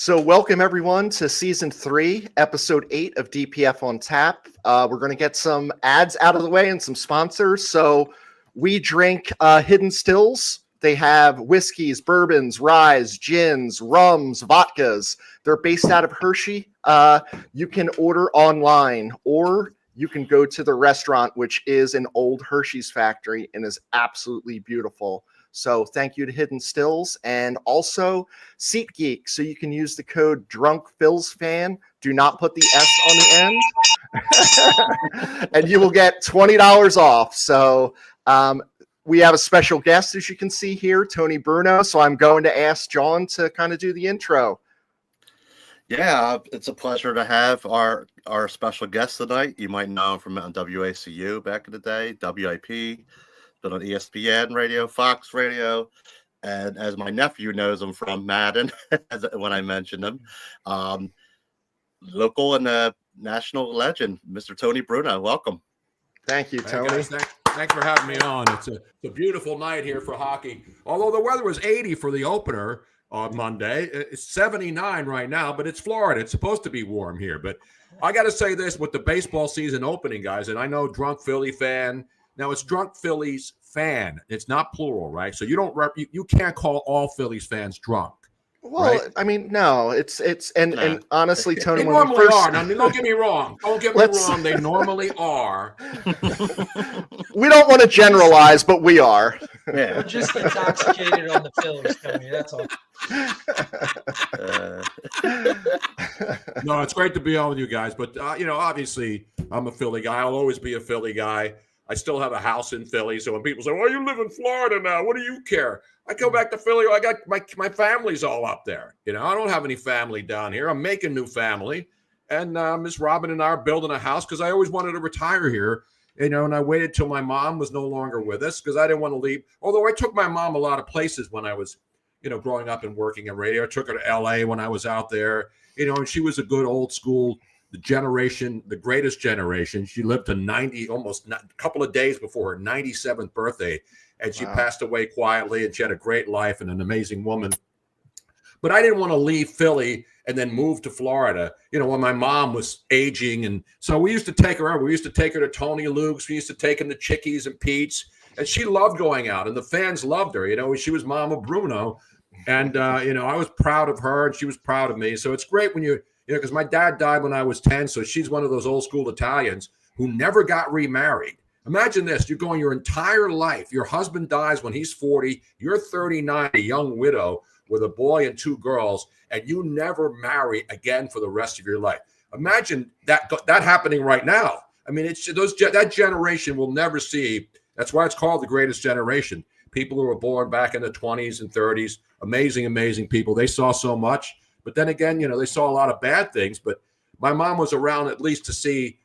So welcome everyone to season 3, episode 8 of DPF on Tap. We're going to get some ads out of the way and some sponsors. So we drink Hidden Stills. They have whiskeys, bourbons, ryes, gins, rums, vodkas. They're based out of Hershey. You can order online or you can go to the restaurant, which is an old Hershey's factory and is absolutely beautiful. So thank you to Hidden Stills and also SeatGeek. So you can use the code DrunkPhilsFan. Do not put the S on the end. And you will get $20 off. So we have a special guest, as you can see here, Tony Bruno. So I'm going to ask John to kind of do the intro. Yeah, it's a pleasure to have our special guest tonight. You might know him from WACU back in the day, WIP. Been on ESPN radio, Fox radio, and as my nephew knows him from Madden, when I mentioned him, local and national legend, Mr. Tony Bruno. Welcome. Thank you, Tony. Hey guys, thanks for having me on. It's a beautiful night here for hockey. Although the weather was 80 for the opener on Monday, it's 79 right now, but it's Florida. It's supposed to be warm here. But I got to say this with the baseball season opening, guys, and I know Drunk Philly fan. Now it's Drunk Phillies fan. It's not plural, right? So you can't call all Phillies fans drunk. Well, right? I mean, no, it's and honestly, Tony, they when normally we first are. Now, don't get me wrong. Don't get me wrong. They normally are. We don't want to generalize, but we are. Yeah. We're just intoxicated on the Phillies, Tony. That's all. No, it's great to be on with you guys. But obviously, I'm a Philly guy. I'll always be a Philly guy. I still have a house in Philly. So when people say, "Well, you live in Florida now. What do you care?" I go back to Philly. I got my family's all up there. I don't have any family down here. I'm making new family. And Miss Robin and I are building a house because I always wanted to retire here. And I waited till my mom was no longer with us because I didn't want to leave. Although I took my mom a lot of places when I was, growing up and working in radio. I took her to LA when I was out there, and she was a good old school the greatest generation. She lived to 90, almost a couple of days before her 97th birthday. And she passed away quietly, and she had a great life and an amazing woman. But I didn't want to leave Philly and then move to Florida, when my mom was aging. And so we used to take her out. We used to take her to Tony Luke's. We used to take him to Chickies and Pete's. And she loved going out, and the fans loved her. She was Mama Bruno. And, I was proud of her, and she was proud of me. So it's great when because my dad died when I was 10, so she's one of those old school Italians who never got remarried. Imagine this. You're going your entire life. Your husband dies when he's 40. You're 39, a young widow with a boy and 2 girls, and you never marry again for the rest of your life. Imagine that happening right now. I mean, that generation will never see. That's why it's called the greatest generation. People who were born back in the 20s and 30s, amazing, amazing people. They saw so much. But then again, they saw a lot of bad things. But my mom was around at least to see,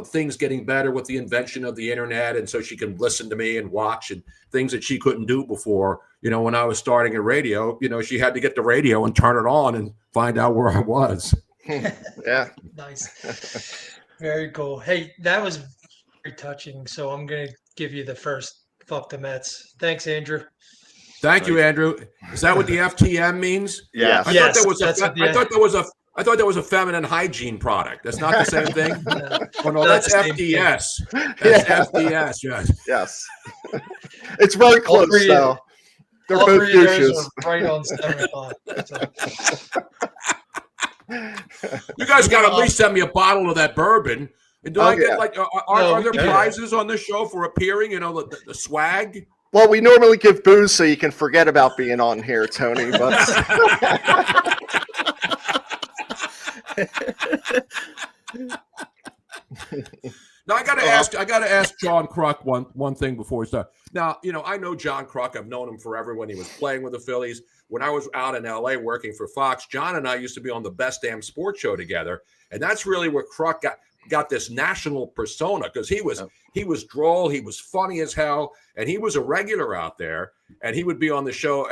things getting better with the invention of the internet. And so she can listen to me and watch and things that she couldn't do before. When I was starting a radio, she had to get the radio and turn it on and find out where I was. Yeah. Nice. Very cool. Hey, that was very touching. So I'm going to give you the first fuck the Mets. Thanks, Andrew. Thank you, Andrew. Is that what the FTM means? Yeah. I thought that was a feminine hygiene product. That's not the same thing. Oh no, that's FDS. That's FDS. Yes. Yes. It's very close, though. They're both douches. Right on 7 o'clock. You guys got to at least send me a bottle of that bourbon. And do I get are there prizes on this show for appearing? The swag. Well, we normally give booze so you can forget about being on here, Tony. But now I got to ask John Kruk one thing before we start. Now, I know John Kruk. I've known him forever when he was playing with the Phillies. When I was out in LA working for Fox, John and I used to be on the Best Damn Sports Show together, and that's really where Kruk got this national persona because he was droll, he was funny as hell, and he was a regular out there, and he would be on the show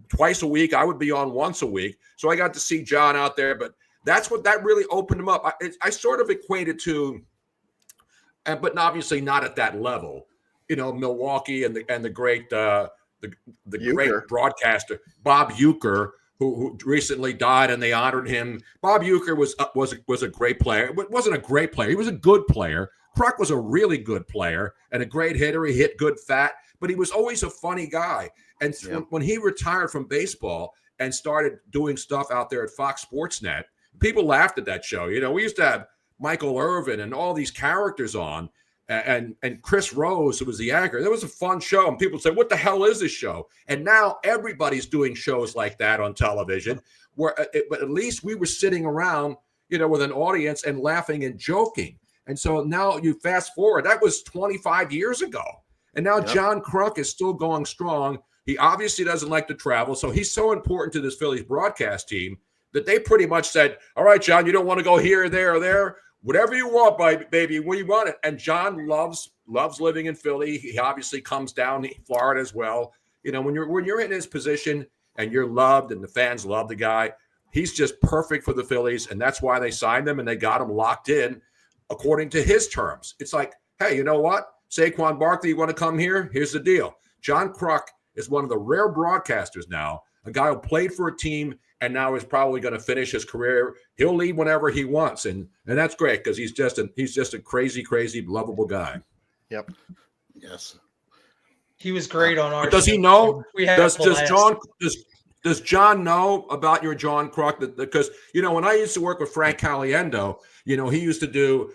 twice a week. I would be on once a week, so I got to see John out there. But that really opened him up. I sort of equated to, but obviously not at that level. Milwaukee and the great great broadcaster Bob Uecker who recently died, and they honored him. Bob Uecker was a great player. It wasn't a great player. He was a good player. Kruk was a really good player and a great hitter. He hit good fat, but he was always a funny guy. And when he retired from baseball and started doing stuff out there at Fox Sports Net, people laughed at that show. You know, we used to have Michael Irvin and all these characters on, and Chris Rose, who was the anchor. That was a fun show. And people say, what the hell is this show? And now everybody's doing shows like that on television, but at least we were sitting around, you know, with an audience and laughing and joking. And so now you fast forward, that was 25 years ago. And now John Kruk is still going strong. He obviously doesn't like to travel. So he's so important to this Phillies broadcast team that they pretty much said, all right, John, you don't want to go here, there, or there. Whatever you want, baby, when you want it. And John loves living in Philly. He obviously comes down to Florida as well. You know, when you're in his position and you're loved and the fans love the guy, he's just perfect for the Phillies. And that's why they signed him and they got him locked in according to his terms. It's like, hey, you know what? Saquon Barkley, you want to come here? Here's the deal. John Kruk is one of the rare broadcasters now, a guy who played for a team and now is probably going to finish his career. He'll leave whenever he wants, and that's great because he's just a crazy, lovable guy. Yep. Yes. He was great on our. Does show. he know? We had Does John know about your John Kruk? Because you know, when I used to work with Frank Caliendo, you know, he used to do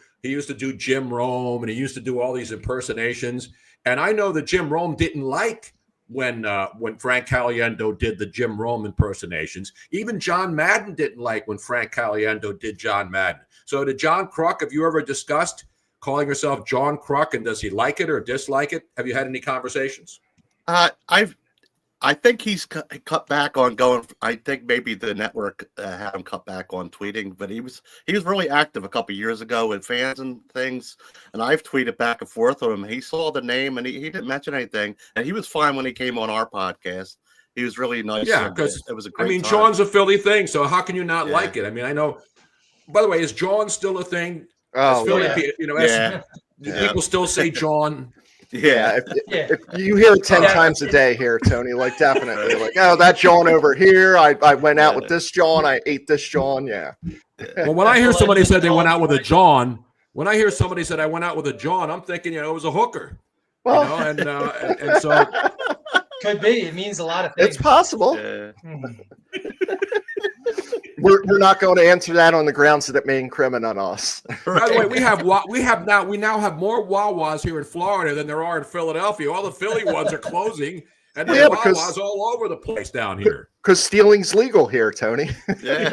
Jim Rome and he used to do all these impersonations, and I know that Jim Rome didn't like when Frank Caliendo did the Jim Rome impersonations. Even John Madden didn't like when Frank Caliendo did John Madden. So to John Kruk, have you ever discussed calling yourself John Kruk, and does he like it or dislike it? Have you had any conversations? I think he's cut back on going. I think maybe the network had him cut back on tweeting, but he was really active a couple years ago with fans and things. And I've tweeted back and forth with him. He saw the name and he didn't mention anything, and he was fine when he came on our podcast. He was really nice. Yeah, because it was a great. time. John's a Philly thing, so how can you not like it? I mean, I know. By the way, is John still a thing? Oh, Philly, you know, people still say John. Yeah. If you hear it 10 times a day here, Tony, like definitely like, oh, that John over here. I went out with this John. I ate this John. Yeah. Well, when I hear somebody said they went out with a John, when I hear somebody said I went out with a John, I'm thinking, you know, it was a hooker. Well, you know, and so could be. It means a lot of things. it's possible. Yeah. We're not going to answer that on the grounds that it may incriminate us. By the way, we now have more Wawas here in Florida than there are in Philadelphia. All the Philly ones are closing, and there are Wawas all over the place down here. Because stealing's legal here, Tony. Yeah.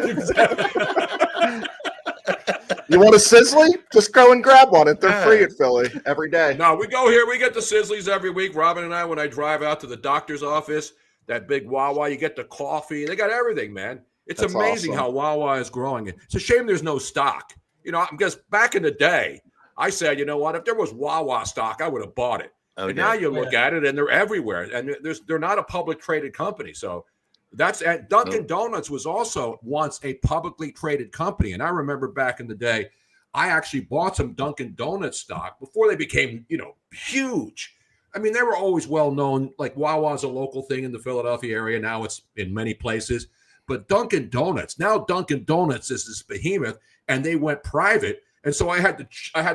You want a Sizzly? Just go and grab one. They're free at Philly every day. No, we go here. We get the Sizzlies every week. Robin and I, when I drive out to the doctor's office, that big Wawa, you get the coffee. They got everything, man. It's That's amazing awesome. how Wawa is growing. It's a shame there's no stock. You know, because back in the day, I said, you know what? If there was Wawa stock, I would have bought it. Okay. And now you look at it, and they're everywhere. And they're not a public traded company. So that's at Dunkin' Donuts was also once a publicly traded company. And I remember back in the day, I actually bought some Dunkin' Donuts stock before they became, you know, huge. I mean, they were always well known. Like Wawa's a local thing in the Philadelphia area. Now it's in many places. But Dunkin' Donuts, now Dunkin' Donuts is this behemoth, and they went private. And so I had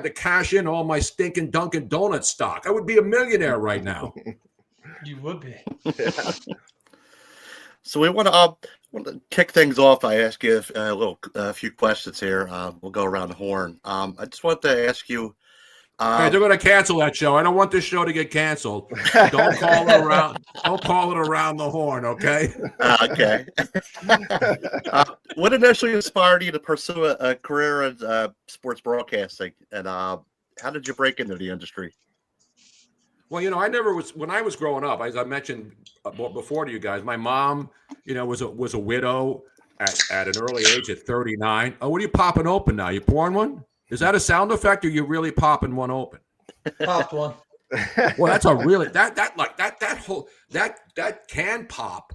to cash in all my stinking Dunkin' Donuts stock. I would be a millionaire right now. You would be. So we want to kick things off. I ask you a few questions here. We'll go around the horn. I just want to ask you. Hey, they're going to cancel that show. I don't want this show to get canceled. Don't call it around. Don't call it around the horn, okay? Okay. What initially inspired you to pursue a career in sports broadcasting, and how did you break into the industry? Well, you know, when I was growing up, as I mentioned before to you guys, my mom, you know, was a widow at an early age at 39. Oh, what are you popping open now? You pouring one? Is that a sound effect, or you really popping one open? Popped one. Well, that's a really that can pop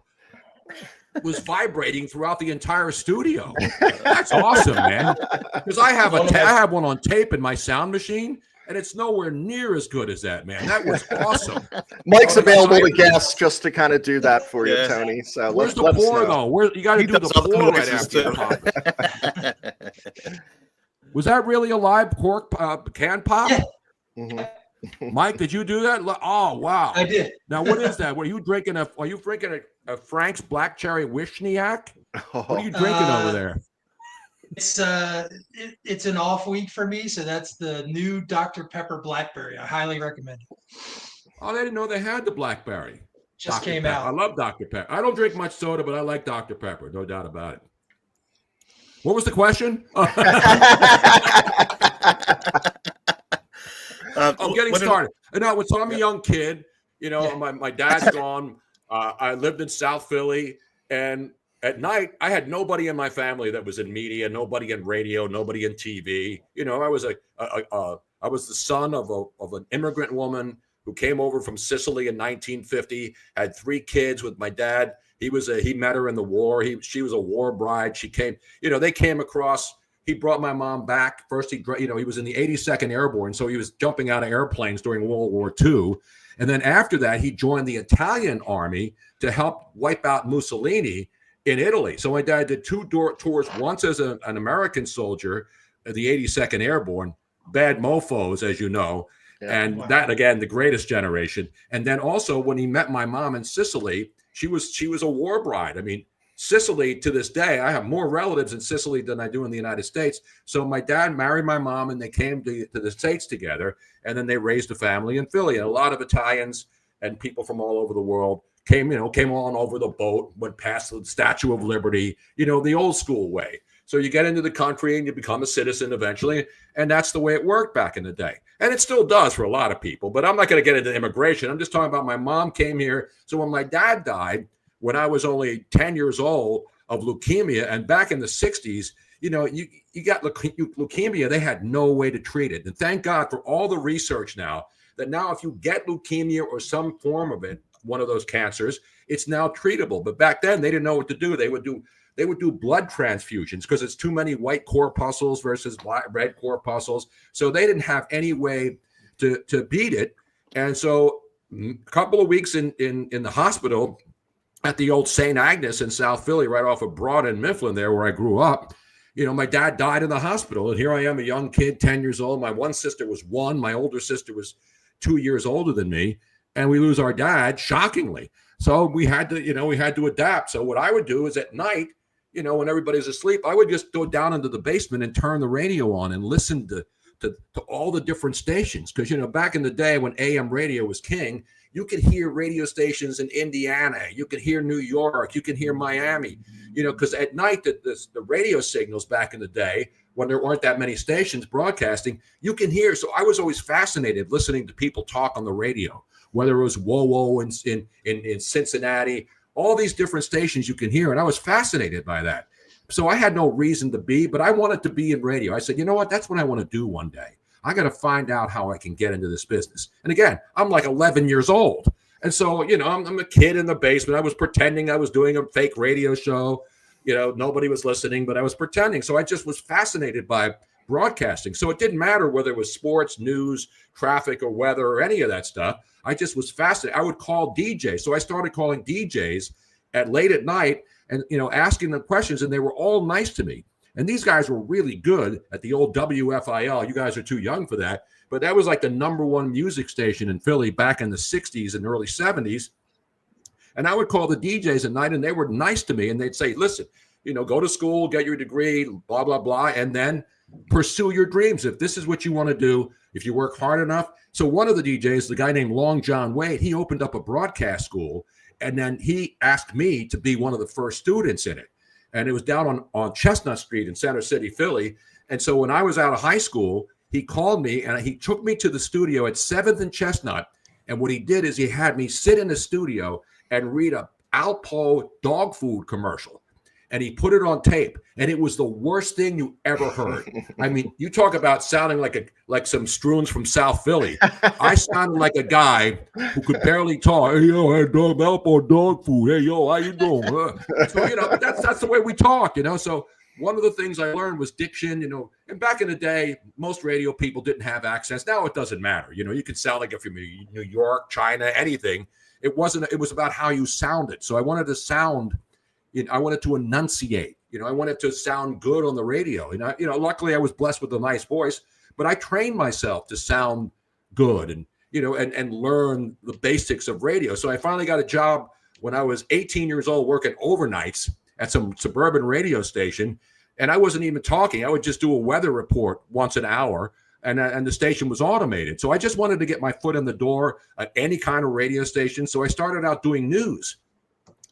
was vibrating throughout the entire studio. That's awesome, man. Because I have one on tape in my sound machine, and it's nowhere near as good as that, man. That was awesome. Mike's Oh, available to exciting. guest just to kind of do that for you, Yeah. Tony. So Where's the let us pour know. though? Where you got to He do the does other pour right noises, after you too. pop it. Was that really a live cork can pop? Yeah. Mhm. Mike, did you do that? Oh wow! I did. Now what is that? Are you drinking a Frank's Black Cherry Wishniak? What are you drinking over there? It's it's an off week for me, so that's the new Dr. Pepper Blackberry. I highly recommend it. Oh, they didn't know they had the blackberry. Just Dr. came Pepper. out. I love Dr. Pepper. I don't drink much soda, but I like Dr. Pepper, no doubt about it. What was the question? I'm getting started. No, so I'm a young kid. You know, my dad's gone. I lived in South Philly, and at night I had nobody in my family that was in media, nobody in radio, nobody in TV. You know, I was I was the son of an immigrant woman who came over from Sicily in 1950. Had 3 kids with my dad. He met her in the war. She was a war bride. She came. You know, they came across. He brought my mom back. First, he was in the 82nd Airborne, so he was jumping out of airplanes during World War II. And then after that, he joined the Italian army to help wipe out Mussolini in Italy. So my dad did 2 tours, once as an American soldier, the 82nd Airborne, bad mofos, as you know. Yeah. And that, again, the greatest generation. And then also when he met my mom in Sicily, she was a war bride. I mean, Sicily, to this day, I have more relatives in Sicily than I do in the United States. So my dad married my mom, and they came to the States together, and then they raised a family in Philly. And a lot of Italians and people from all over the world came on over the boat, went past the Statue of Liberty, the old school way. So you get into the country and you become a citizen eventually, and that's the way it worked back in the day. And it still does for a lot of people, but I'm not going to get into immigration. I'm just talking about my mom came here. So when my dad died, when I was only 10 years old, of leukemia, and back in the 60s, you got leukemia, they had no way to treat it. And thank God for all the research now that now if you get leukemia or some form of it, one of those cancers, it's now treatable. But back then they didn't know what to do. They would do blood transfusions because it's too many white corpuscles versus red corpuscles. So they didn't have any way to beat it. And so a couple of weeks in the hospital at the old St. Agnes in South Philly, right off of Broad and Mifflin there where I grew up, my dad died in the hospital. And here I am, a young kid, 10 years old. My one sister was 1. My older sister was 2 years older than me. And we lose our dad, shockingly. So we had to adapt. So what I would do is at night, when everybody's asleep, I would just go down into the basement and turn the radio on and listen to all the different stations. Because, back in the day when AM radio was king, you could hear radio stations in Indiana, you could hear New York, you could hear Miami, because at night, the radio signals back in the day, when there weren't that many stations broadcasting, you can hear. So I was always fascinated listening to people talk on the radio, whether it was WOWO in Cincinnati, all these different stations you can hear. And I was fascinated by that. So I had no reason to be, but I wanted to be in radio. I said, you know what? That's what I want to do one day. I got to find out how I can get into this business. And again, I'm like 11 years old. And so, I'm a kid in the basement. I was pretending I was doing a fake radio show. Nobody was listening, but I was pretending. So I just was fascinated by broadcasting. So it didn't matter whether it was sports, news, traffic, or weather, or any of that stuff. I just was fascinated. I would call DJs. So I started calling DJs late at night and, asking them questions, and they were all nice to me. And these guys were really good at the old WFIL. You guys are too young for that. But that was like the #1 music station in Philly back in the 60s and early 70s. And I would call the DJs at night, and they were nice to me. And they'd say, listen, go to school, get your degree, blah, blah, blah, and then pursue your dreams. If this is what you want to do, if you work hard enough. So one of the DJs, the guy named Long John Wade, he opened up a broadcast school. And then he asked me to be one of the first students in it. And it was down on Chestnut Street in Center City, Philly. And so when I was out of high school, he called me and he took me to the studio at 7th and Chestnut. And what he did is he had me sit in the studio and read a Alpo dog food commercial. And he put it on tape. And it was the worst thing you ever heard. I mean, you talk about sounding like some Struans from South Philly. I sounded like a guy who could barely talk. Hey, yo, hey, Alpo dog food. Hey, yo, how you doing? So, but that's the way we talk, So one of the things I learned was diction, and back in the day, most radio people didn't have accents. Now it doesn't matter. You could sound like if you're from New York, China, anything. It was about how you sounded. So I wanted to sound, I wanted to enunciate, I wanted to sound good on the radio. And luckily I was blessed with a nice voice, but I trained myself to sound good and learn the basics of radio. So I finally got a job when I was 18 years old working overnights at some suburban radio station. And I wasn't even talking. I would just do a weather report once an hour, and the station was automated. So I just wanted to get my foot in the door at any kind of radio station. So I started out doing news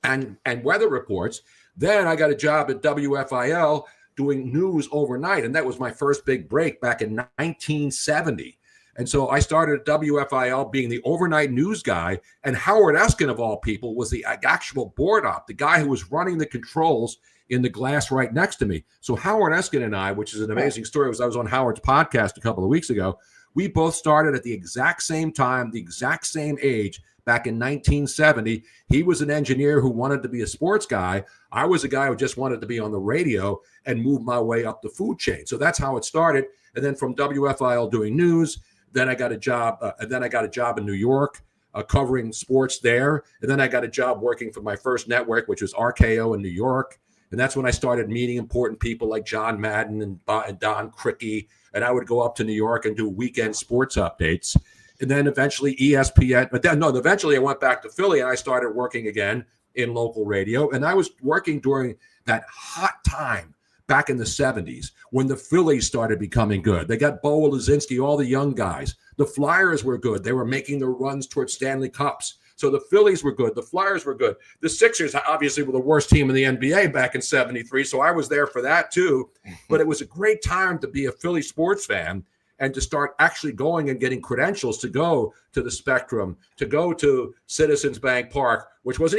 and weather reports. Then I got a job at WFIL doing news overnight. And that was my first big break back in 1970. And so I started at WFIL being the overnight news guy, and Howard Eskin, of all people, was the actual board op, the guy who was running the controls in the glass right next to me. So Howard Eskin and I, which is an amazing story, was I was on Howard's podcast a couple of weeks ago. We both started at the exact same time, the exact same age, back in 1970. He was an engineer who wanted to be a sports guy. I was a guy who just wanted to be on the radio and move my way up the food chain. So that's how it started. And then from WFIL doing news, then I got a job. In New York, covering sports there. And then I got a job working for my first network, which was RKO in New York. And that's when I started meeting important people like John Madden and Don Criqui. And I would go up to New York and do weekend sports updates. And then eventually ESPN. Eventually I went back to Philly and I started working again in local radio. And I was working during that hot time back in the 70s when the Phillies started becoming good. They got Bo Lazinski, all the young guys. The Flyers were good. They were making the runs towards Stanley Cups. So the Phillies were good. The Flyers were good. The Sixers obviously were the worst team in the NBA back in 73. So I was there for that too. But it was a great time to be a Philly sports fan and to start actually going and getting credentials to go to the Spectrum, to go to Citizens Bank Park, which was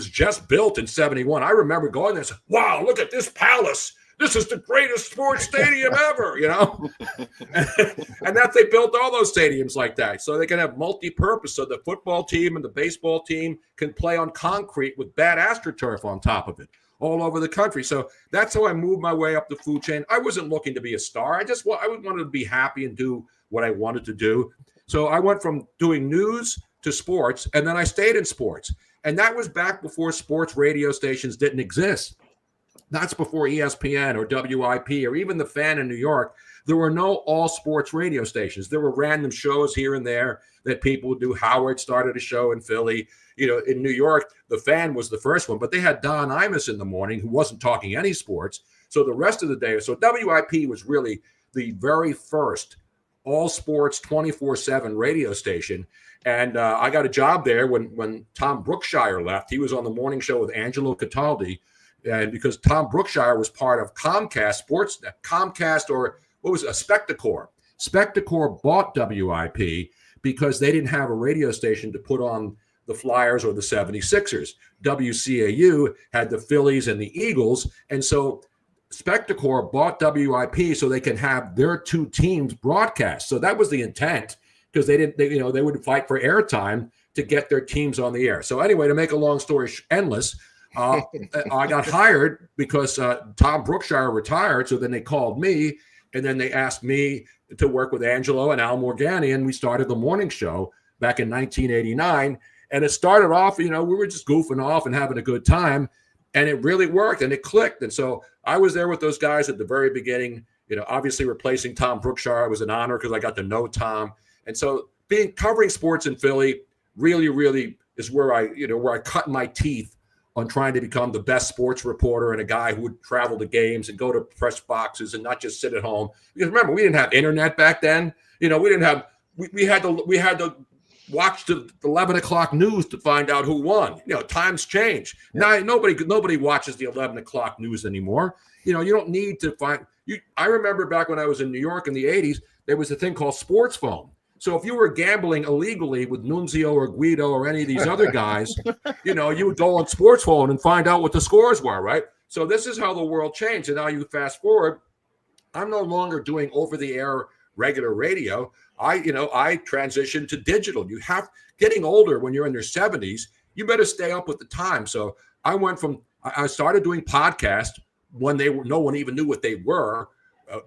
just built in 71. I remember going there and saying, wow, look at this palace. This is the greatest sports stadium ever, And that they built all those stadiums like that. So they can have multi-purpose. So the football team and the baseball team can play on concrete with bad AstroTurf on top of it all over the country. So that's how I moved my way up the food chain. I wasn't looking to be a star. I wanted to be happy and do what I wanted to do. So I went from doing news to sports, and then I stayed in sports. And that was back before sports radio stations didn't exist. That's before ESPN or WIP or even the Fan in New York. There were no all sports radio stations. There were random shows here and there that people would do. Howard started a show in Philly. In New York, the Fan was the first one, but they had Don Imus in the morning who wasn't talking any sports. So the rest of the day, so WIP was really the very first all sports 24/7 radio station. And I got a job there when Tom Brookshire left. He was on the morning show with Angelo Cataldi. And because Tom Brookshire was part of Comcast or what was it, Spectacor. Spectacor bought WIP because they didn't have a radio station to put on the Flyers or the 76ers. WCAU had the Phillies and the Eagles. And so Spectacor bought WIP so they can have their two teams broadcast. So that was the intent, because they would fight for airtime to get their teams on the air. So anyway, to make a long story endless, I got hired because Tom Brookshire retired. So then they called me, and then they asked me to work with Angelo and Al Morgani, and we started the morning show back in 1989. And it started off, we were just goofing off and having a good time, and it really worked and it clicked. And so I was there with those guys at the very beginning. Obviously replacing Tom Brookshire was an honor because I got to know Tom. And so covering sports in Philly really, really is where I cut my teeth on trying to become the best sports reporter and a guy who would travel to games and go to press boxes and not just sit at home. Because remember, we didn't have internet back then. We had to watch the 11 o'clock news to find out who won. Times change. Now nobody watches the 11 o'clock news anymore. You don't need to find you. I remember back when I was in New York in the 80s, there was a thing called Sports Phone. So if you were gambling illegally with Nunzio or Guido or any of these other guys, you would go on Sports Phone and find out what the scores were, right? So this is how the world changed. And now you fast forward, I'm no longer doing over-the-air regular radio. I transitioned to digital. Getting older when you're in your 70s, you better stay up with the time. So I started doing podcasts when no one even knew what they were.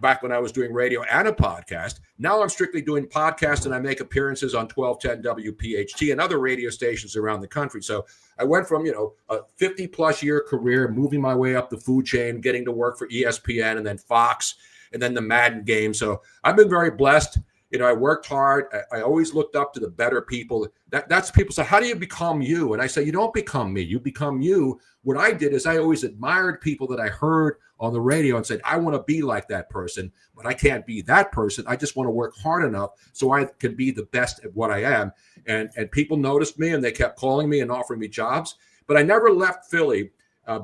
Back when I was doing radio and a podcast. Now I'm strictly doing podcasts, and I make appearances on 1210 WPHT and other radio stations around the country. So I went from, a 50-plus year career, moving my way up the food chain, getting to work for ESPN and then Fox and then the Madden game. So I've been very blessed. I worked hard. I always looked up to the better people. That's people say, how do you become you? And I say, you don't become me. You become you. What I did is I always admired people that I heard on the radio and said, I want to be like that person, but I can't be that person. I just want to work hard enough so I can be the best at what I am. And people noticed me, and they kept calling me and offering me jobs. But I never left Philly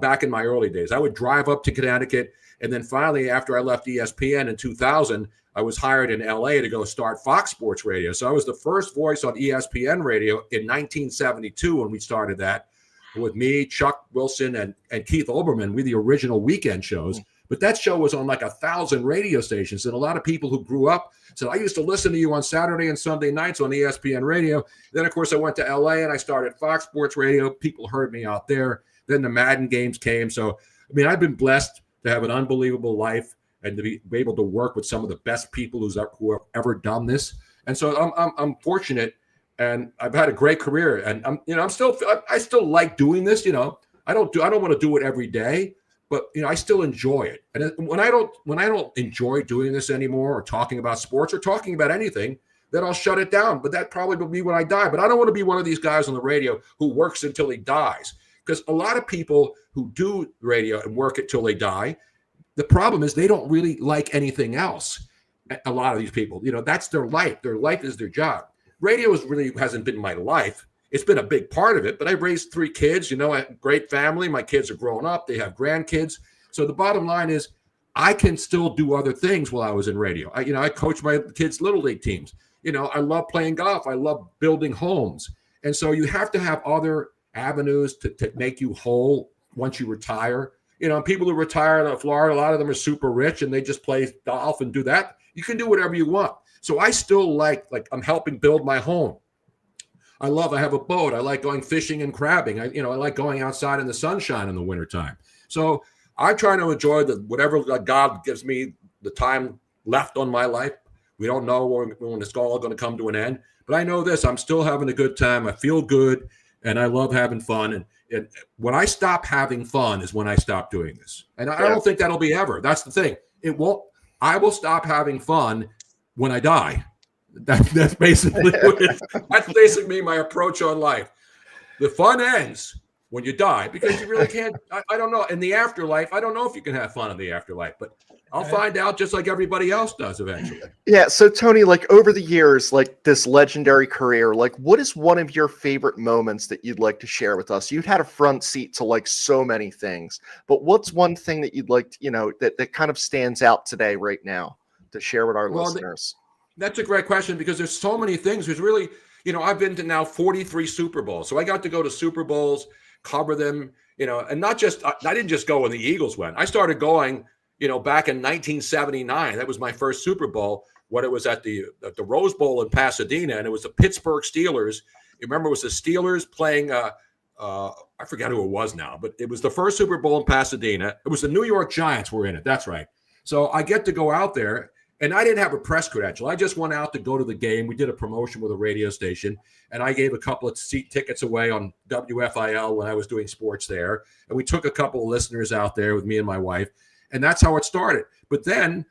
back in my early days. I would drive up to Connecticut. And then finally, after I left ESPN in 2000, I was hired in LA to go start Fox Sports Radio. So I was the first voice on ESPN radio in 1972 when we started that with me, Chuck Wilson, and Keith Olbermann. We the original weekend shows. But that show was on like 1,000 radio stations. And a lot of people who grew up said, I used to listen to you on Saturday and Sunday nights on ESPN radio. Then, of course, I went to LA and I started Fox Sports Radio. People heard me out there. Then the Madden games came. So, I've been blessed to have an unbelievable life and to be able to work with some of the best people who have ever done this. And so I'm fortunate, and I've had a great career. And I still like doing this. I don't want to do it every day, but I still enjoy it. And when I don't enjoy doing this anymore, or talking about sports, or talking about anything, then I'll shut it down. But that probably will be when I die. But I don't want to be one of these guys on the radio who works until he dies. Because a lot of people who do radio and work it till they die, the problem is they don't really like anything else. A lot of these people, that's their life. Their life is their job. Radio really hasn't been my life. It's been a big part of it, but I raised 3 kids, a great family. My kids are growing up. They have grandkids. So the bottom line is I can still do other things while I was in radio. I coach my kids' little league teams. I love playing golf. I love building homes. And so you have to have other avenues to make you whole once you retire. People who retire in Florida, a lot of them are super rich and they just play golf and do that. You can do whatever you want. So I still like I'm helping build my home. I have a boat. I like going fishing and crabbing. I like going outside in the sunshine in the wintertime. So I try to enjoy whatever God gives me the time left on my life. We don't know when it's all going to come to an end, but I know this, I'm still having a good time. I feel good and I love having fun. And when I stop having fun is when I stop doing this. And I don't think that'll be ever. That's the thing. I will stop having fun when I die. That's basically that's basically my approach on life. The fun ends when you die because you really can't. I don't know. In the afterlife, I don't know if you can have fun in the afterlife, but I'll find out just like everybody else does eventually. Yeah. So Tony, over the years, this legendary career, what is one of your favorite moments that you'd like to share with us? You've had a front seat to so many things, but what's one thing that you'd like to, that kind of stands out today, right now, to share with our listeners? That's a great question because there's so many things. There's really, I've been to now 43 Super Bowls. So I got to go to Super Bowls, cover them, and not just, I didn't just go when the Eagles went. I started going, back in 1979. That was my first Super Bowl when it was at the Rose Bowl in Pasadena, and it was the Pittsburgh Steelers. You remember it was the Steelers playing, I forget who it was now, but it was the first Super Bowl in Pasadena. It was the New York Giants were in it. That's right. So I get to go out there. And I didn't have a press credential. I just went out to go to the game. We did a promotion with a radio station, and I gave a couple of seat tickets away on WFIL when I was doing sports there. And we took a couple of listeners out there with me and my wife, and that's how it started. But then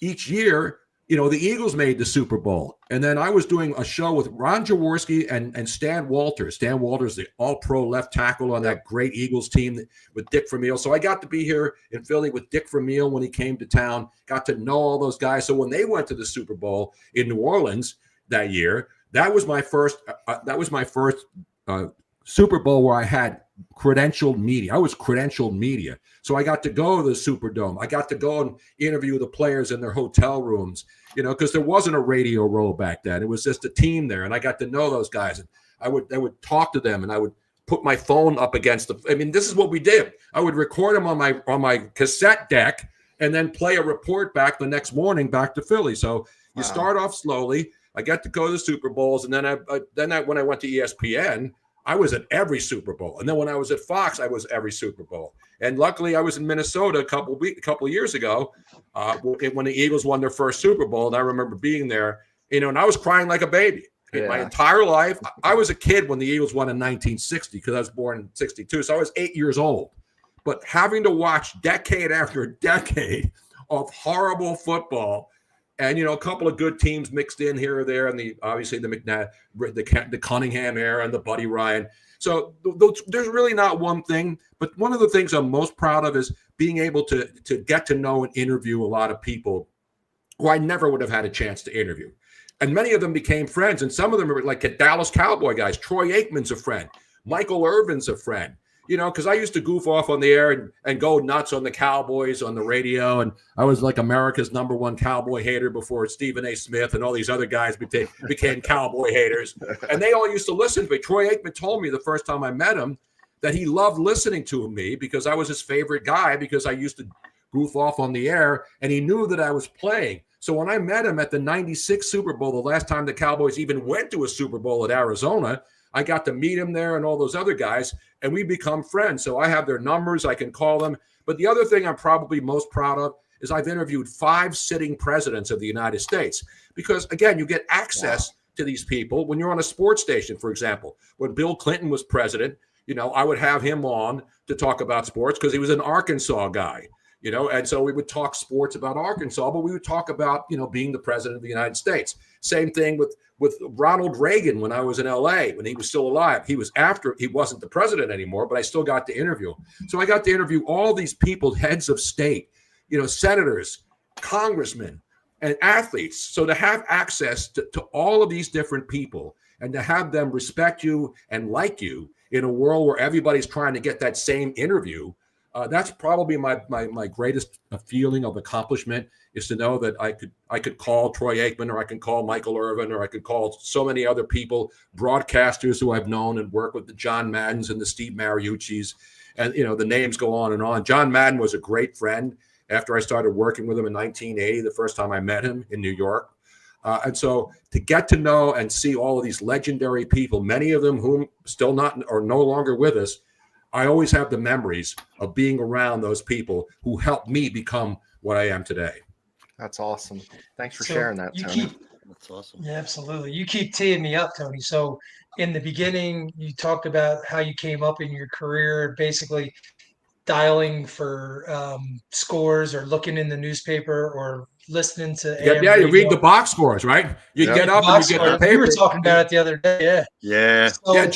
each year, the Eagles made the Super Bowl. And then I was doing a show with Ron Jaworski and Stan Walters. Stan Walters, the all-pro left tackle on that great Eagles team with Dick Vermeil. So I got to be here in Philly with Dick Vermeil when he came to town, got to know all those guys. So when they went to the Super Bowl in New Orleans that year, that was my first Super Bowl where I had credentialed media. I was credentialed media. So I got to go to the Superdome. I got to go and interview the players in their hotel rooms, because there wasn't a radio role back then. It was just a team there. And I got to know those guys. And I would talk to them and I would put my phone up against this is what we did. I would record them on my cassette deck and then play a report back the next morning back to Philly. So you start off slowly. I got to go to the Super Bowls. And then when I went to ESPN, I was at every Super Bowl. And then when I was at Fox, I was every Super Bowl. And luckily, I was in Minnesota a couple of years ago when the Eagles won their first Super Bowl. And I remember being there, and I was crying like a baby. In my entire life, I was a kid when the Eagles won in 1960 because I was born in 62. So I was 8 years old. But having to watch decade after decade of horrible football, and a couple of good teams mixed in here or there, and obviously the Cunningham era and the Buddy Ryan. So there's really not one thing, but one of the things I'm most proud of is being able to get to know and interview a lot of people who I never would have had a chance to interview. And many of them became friends, and some of them are like Dallas Cowboy guys. Troy Aikman's a friend. Michael Irvin's a friend. Because I used to goof off on the air and go nuts on the Cowboys on the radio. And I was like America's #1 Cowboy hater before Stephen A. Smith and all these other guys became Cowboy haters. And they all used to listen to me. Troy Aikman told me the first time I met him that he loved listening to me because I was his favorite guy because I used to goof off on the air, and he knew that I was playing. So when I met him at the 96 Super Bowl, the last time the Cowboys even went to a Super Bowl at Arizona, I got to meet him there and all those other guys, and we become friends. So I have their numbers. I can call them. But the other thing I'm probably most proud of is I've interviewed 5 sitting presidents of the United States because, again, you get access to these people when you're on a sports station, for example. When Bill Clinton was president, I would have him on to talk about sports because he was an Arkansas guy. And so we would talk sports about Arkansas, but we would talk about, being the president of the United States. Same thing with Ronald Reagan when I was in LA, when he was still alive. He wasn't the president anymore, but I still got to interview him. So I got to interview all these people, heads of state, senators, congressmen, and athletes. So to have access to all of these different people and to have them respect you and like you in a world where everybody's trying to get that same interview, that's probably my greatest feeling of accomplishment is to know that I could call Troy Aikman, or I can call Michael Irvin, or I could call so many other people, broadcasters who I've known and worked with, the John Maddens and the Steve Mariucci's, and the names go on and on. John Madden was a great friend after I started working with him in 1980, the first time I met him in New York. And so to get to know and see all of these legendary people, many of them whom still not or no longer with us, I always have the memories of being around those people who helped me become what I am today. That's awesome. Thanks for sharing that, Tony. That's awesome. Yeah, absolutely. You keep teeing me up, Tony. So in the beginning, you talked about how you came up in your career, basically dialing for scores or looking in the newspaper or listening to you read the box scores, right? You get up and you get the paper. We were talking about it the other day. Yeah. So,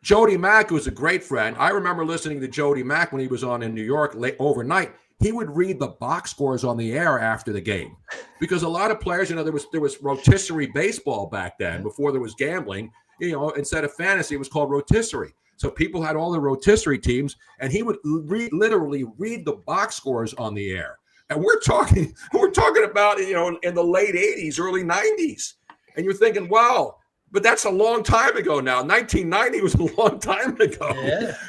Jody Mack was a great friend. I remember listening to Jody Mack when he was on in New York late overnight. He would read the box scores on the air after the game because a lot of players, there was rotisserie baseball back then before there was gambling. Instead of fantasy, it was called rotisserie. So people had all the rotisserie teams, and he would literally read the box scores on the air. And we're talking about, in the late 80s, early 90s. And you're thinking, wow, but that's a long time ago now. 1990 was a long time ago.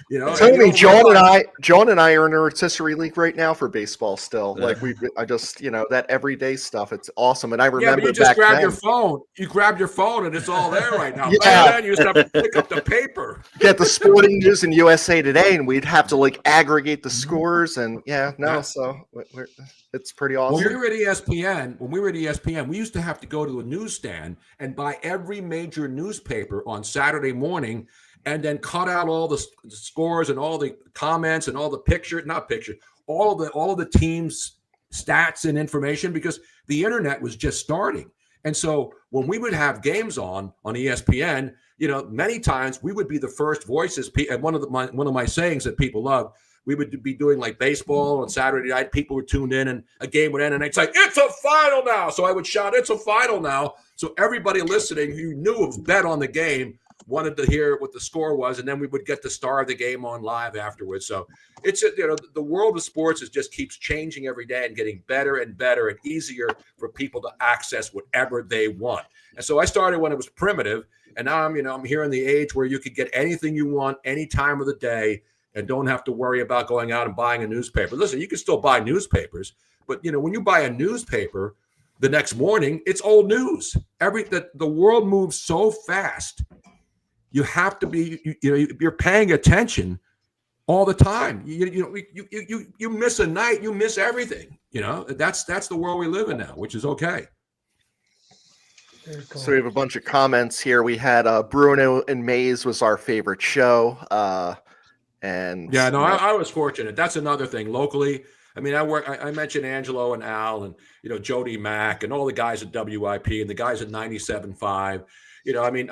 Yeah. Tony, John and I are in a rotisserie league right now for baseball still. Yeah. I just, that everyday stuff. It's awesome. And I remember but you just back grab then, your phone. You grab your phone and it's all there right now. Yeah. Back then you used to have to pick up the paper. get the Sporting News and USA Today, and we'd have to aggregate the scores. And so it's pretty awesome. When we were at ESPN, we used to have to go to a newsstand and buy every major newspaper on Saturday morning, and then cut out all the scores and all the comments and all the all of the teams' stats and information, because the internet was just starting. And so when we would have games on ESPN, many times we would be the first voices. And one of my sayings that people love, we would be doing like baseball on Saturday night. People were tuned in and a game would end and they'd say, "It's a final now." So I would shout, "It's a final now." So everybody listening who knew of bet on the game wanted to hear what the score was. And then we would get the star of the game on live afterwards. So it's, the world of sports just keeps changing every day and getting better and better and easier for people to access whatever they want. And so I started when it was primitive. And now I'm here in the age where you could get anything you want any time of the day and don't have to worry about going out and buying a newspaper. Listen, you can still buy newspapers, but when you buy a newspaper the next morning, it's old news. The world moves so fast you have to be, you're paying attention all the time. You miss a night, you miss everything. That's the world we live in now, which is okay. Very cool. So we have a bunch of comments here. We had Bruno and Maze was our favorite show. And yeah, no, I was fortunate. That's another thing locally. I mean, I mentioned Angelo and Al and, Jody Mack and all the guys at WIP and the guys at 97.5. I mean,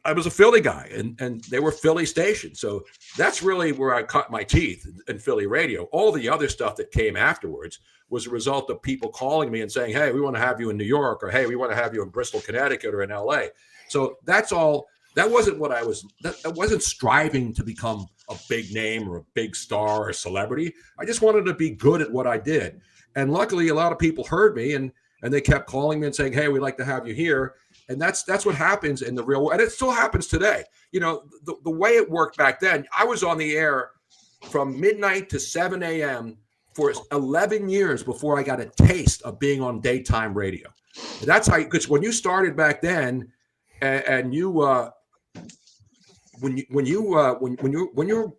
I was a Philly guy and they were Philly stations. So that's really where I cut my teeth in Philly radio. All the other stuff that came afterwards was a result of people calling me and saying, hey, we want to have you in New York, or hey, we want to have you in Bristol, Connecticut, or in LA. So that's all. That wasn't what I was. That wasn't striving to become a big name or a big star or a celebrity. I just wanted to be good at what I did. And luckily, a lot of people heard me and they kept calling me and saying, hey, we'd like to have you here. And that's what happens in the real world. And it still happens today. The way it worked back then, I was on the air from midnight to 7 a.m. for 11 years before I got a taste of being on daytime radio. And that's how, because when you started back then, and you when you're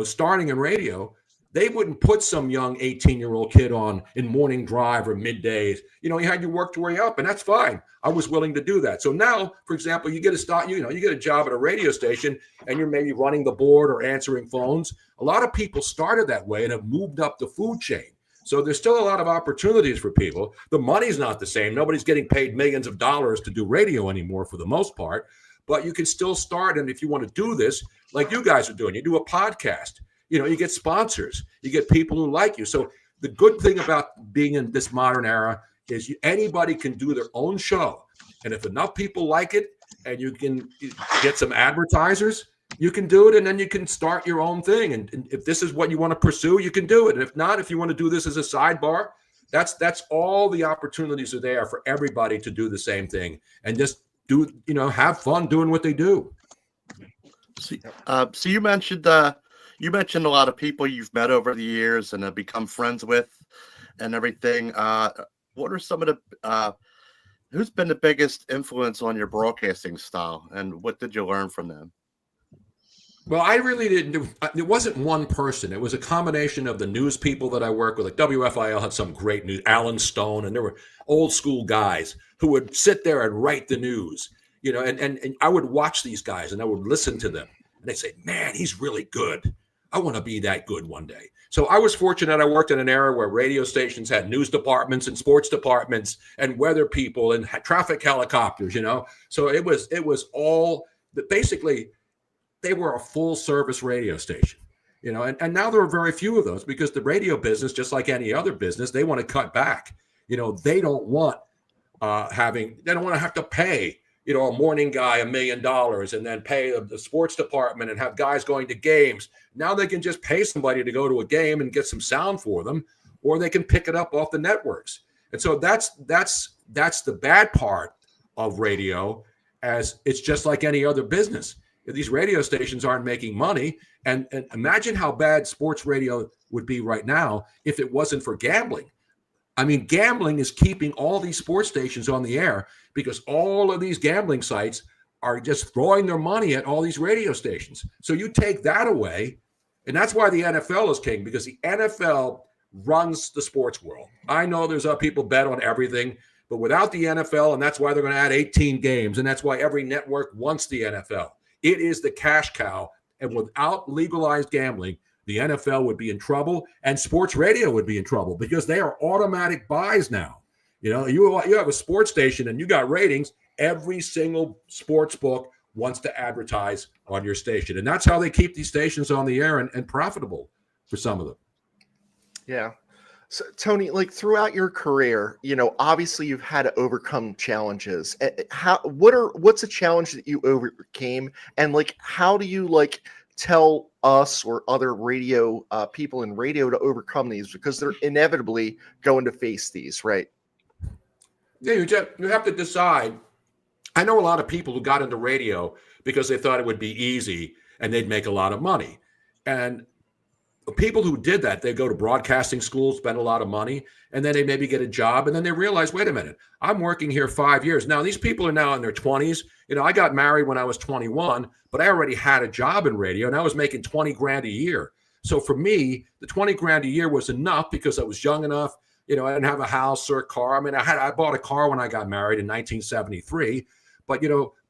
starting in radio, they wouldn't put some young 18-year-old kid on in morning drive or middays. You had to work your way up, and that's fine. I was willing to do that. So now, for example, you get you get a job at a radio station, and you're maybe running the board or answering phones. A lot of people started that way and have moved up the food chain. So there's still a lot of opportunities for people. The money's not the same. Nobody's getting paid millions of dollars to do radio anymore for the most part, but you can still start. And if you want to do this, like you guys are doing, you do a podcast, you get sponsors, you get people who like you. So the good thing about being in this modern era is anybody can do their own show. And if enough people like it and you can get some advertisers, you can do it, and then you can start your own thing. And if this is what you want to pursue, you can do it. And if not, if you want to do this as a sidebar, that's all the opportunities are there for everybody to do the same thing and just have fun doing what they do. So you mentioned a lot of people you've met over the years and have become friends with and everything. What are some of the who's been the biggest influence on your broadcasting style, and what did you learn from them? Well, I really didn't. It wasn't one person. It was a combination of the news people that I work with. Like WFIL had some great news, Alan Stone, and there were old school guys who would sit there and write the news, and I would watch these guys and I would listen to them. And they'd say, man, he's really good. I want to be that good one day. So I was fortunate. I worked in an era where radio stations had news departments and sports departments and weather people and traffic helicopters, So it was all basically they were a full service radio station, and now there are very few of those because the radio business, just like any other business, they want to cut back. They don't want they don't want to have to pay, a morning guy $1 million and then pay the sports department and have guys going to games. Now they can just pay somebody to go to a game and get some sound for them, or they can pick it up off the networks. And so that's the bad part of radio, as it's just like any other business. These radio stations aren't making money. And imagine how bad sports radio would be right now if it wasn't for gambling. I mean, gambling is keeping all these sports stations on the air because all of these gambling sites are just throwing their money at all these radio stations. So you take that away, and that's why the NFL is king, because the NFL runs the sports world. I know there's people bet on everything, but without the NFL, and that's why they're going to add 18 games, and that's why every network wants the NFL. It is the cash cow, and without legalized gambling, the NFL would be in trouble, and sports radio would be in trouble because they are automatic buys now. You have a sports station and you got ratings. Every single sports book wants to advertise on your station, and that's how they keep these stations on the air and profitable for some of them. Yeah. So, Tony, like throughout your career, obviously you've had to overcome challenges. What's a challenge that you overcame, and how do you tell us or other radio people in radio to overcome these, because they're inevitably going to face these, right? Yeah, you have to decide. I know a lot of people who got into radio because they thought it would be easy and they'd make a lot of money. And people who did that, they go to broadcasting schools, spend a lot of money, and then they maybe get a job, and then they realize, wait a minute, I'm working here 5 years. Now, these people are now in their 20s. I got married when I was 21, but I already had a job in radio, and I was making 20 grand a year. So for me, the 20 grand a year was enough because I was young enough. I didn't have a house or a car. I mean, I bought a car when I got married in 1973, but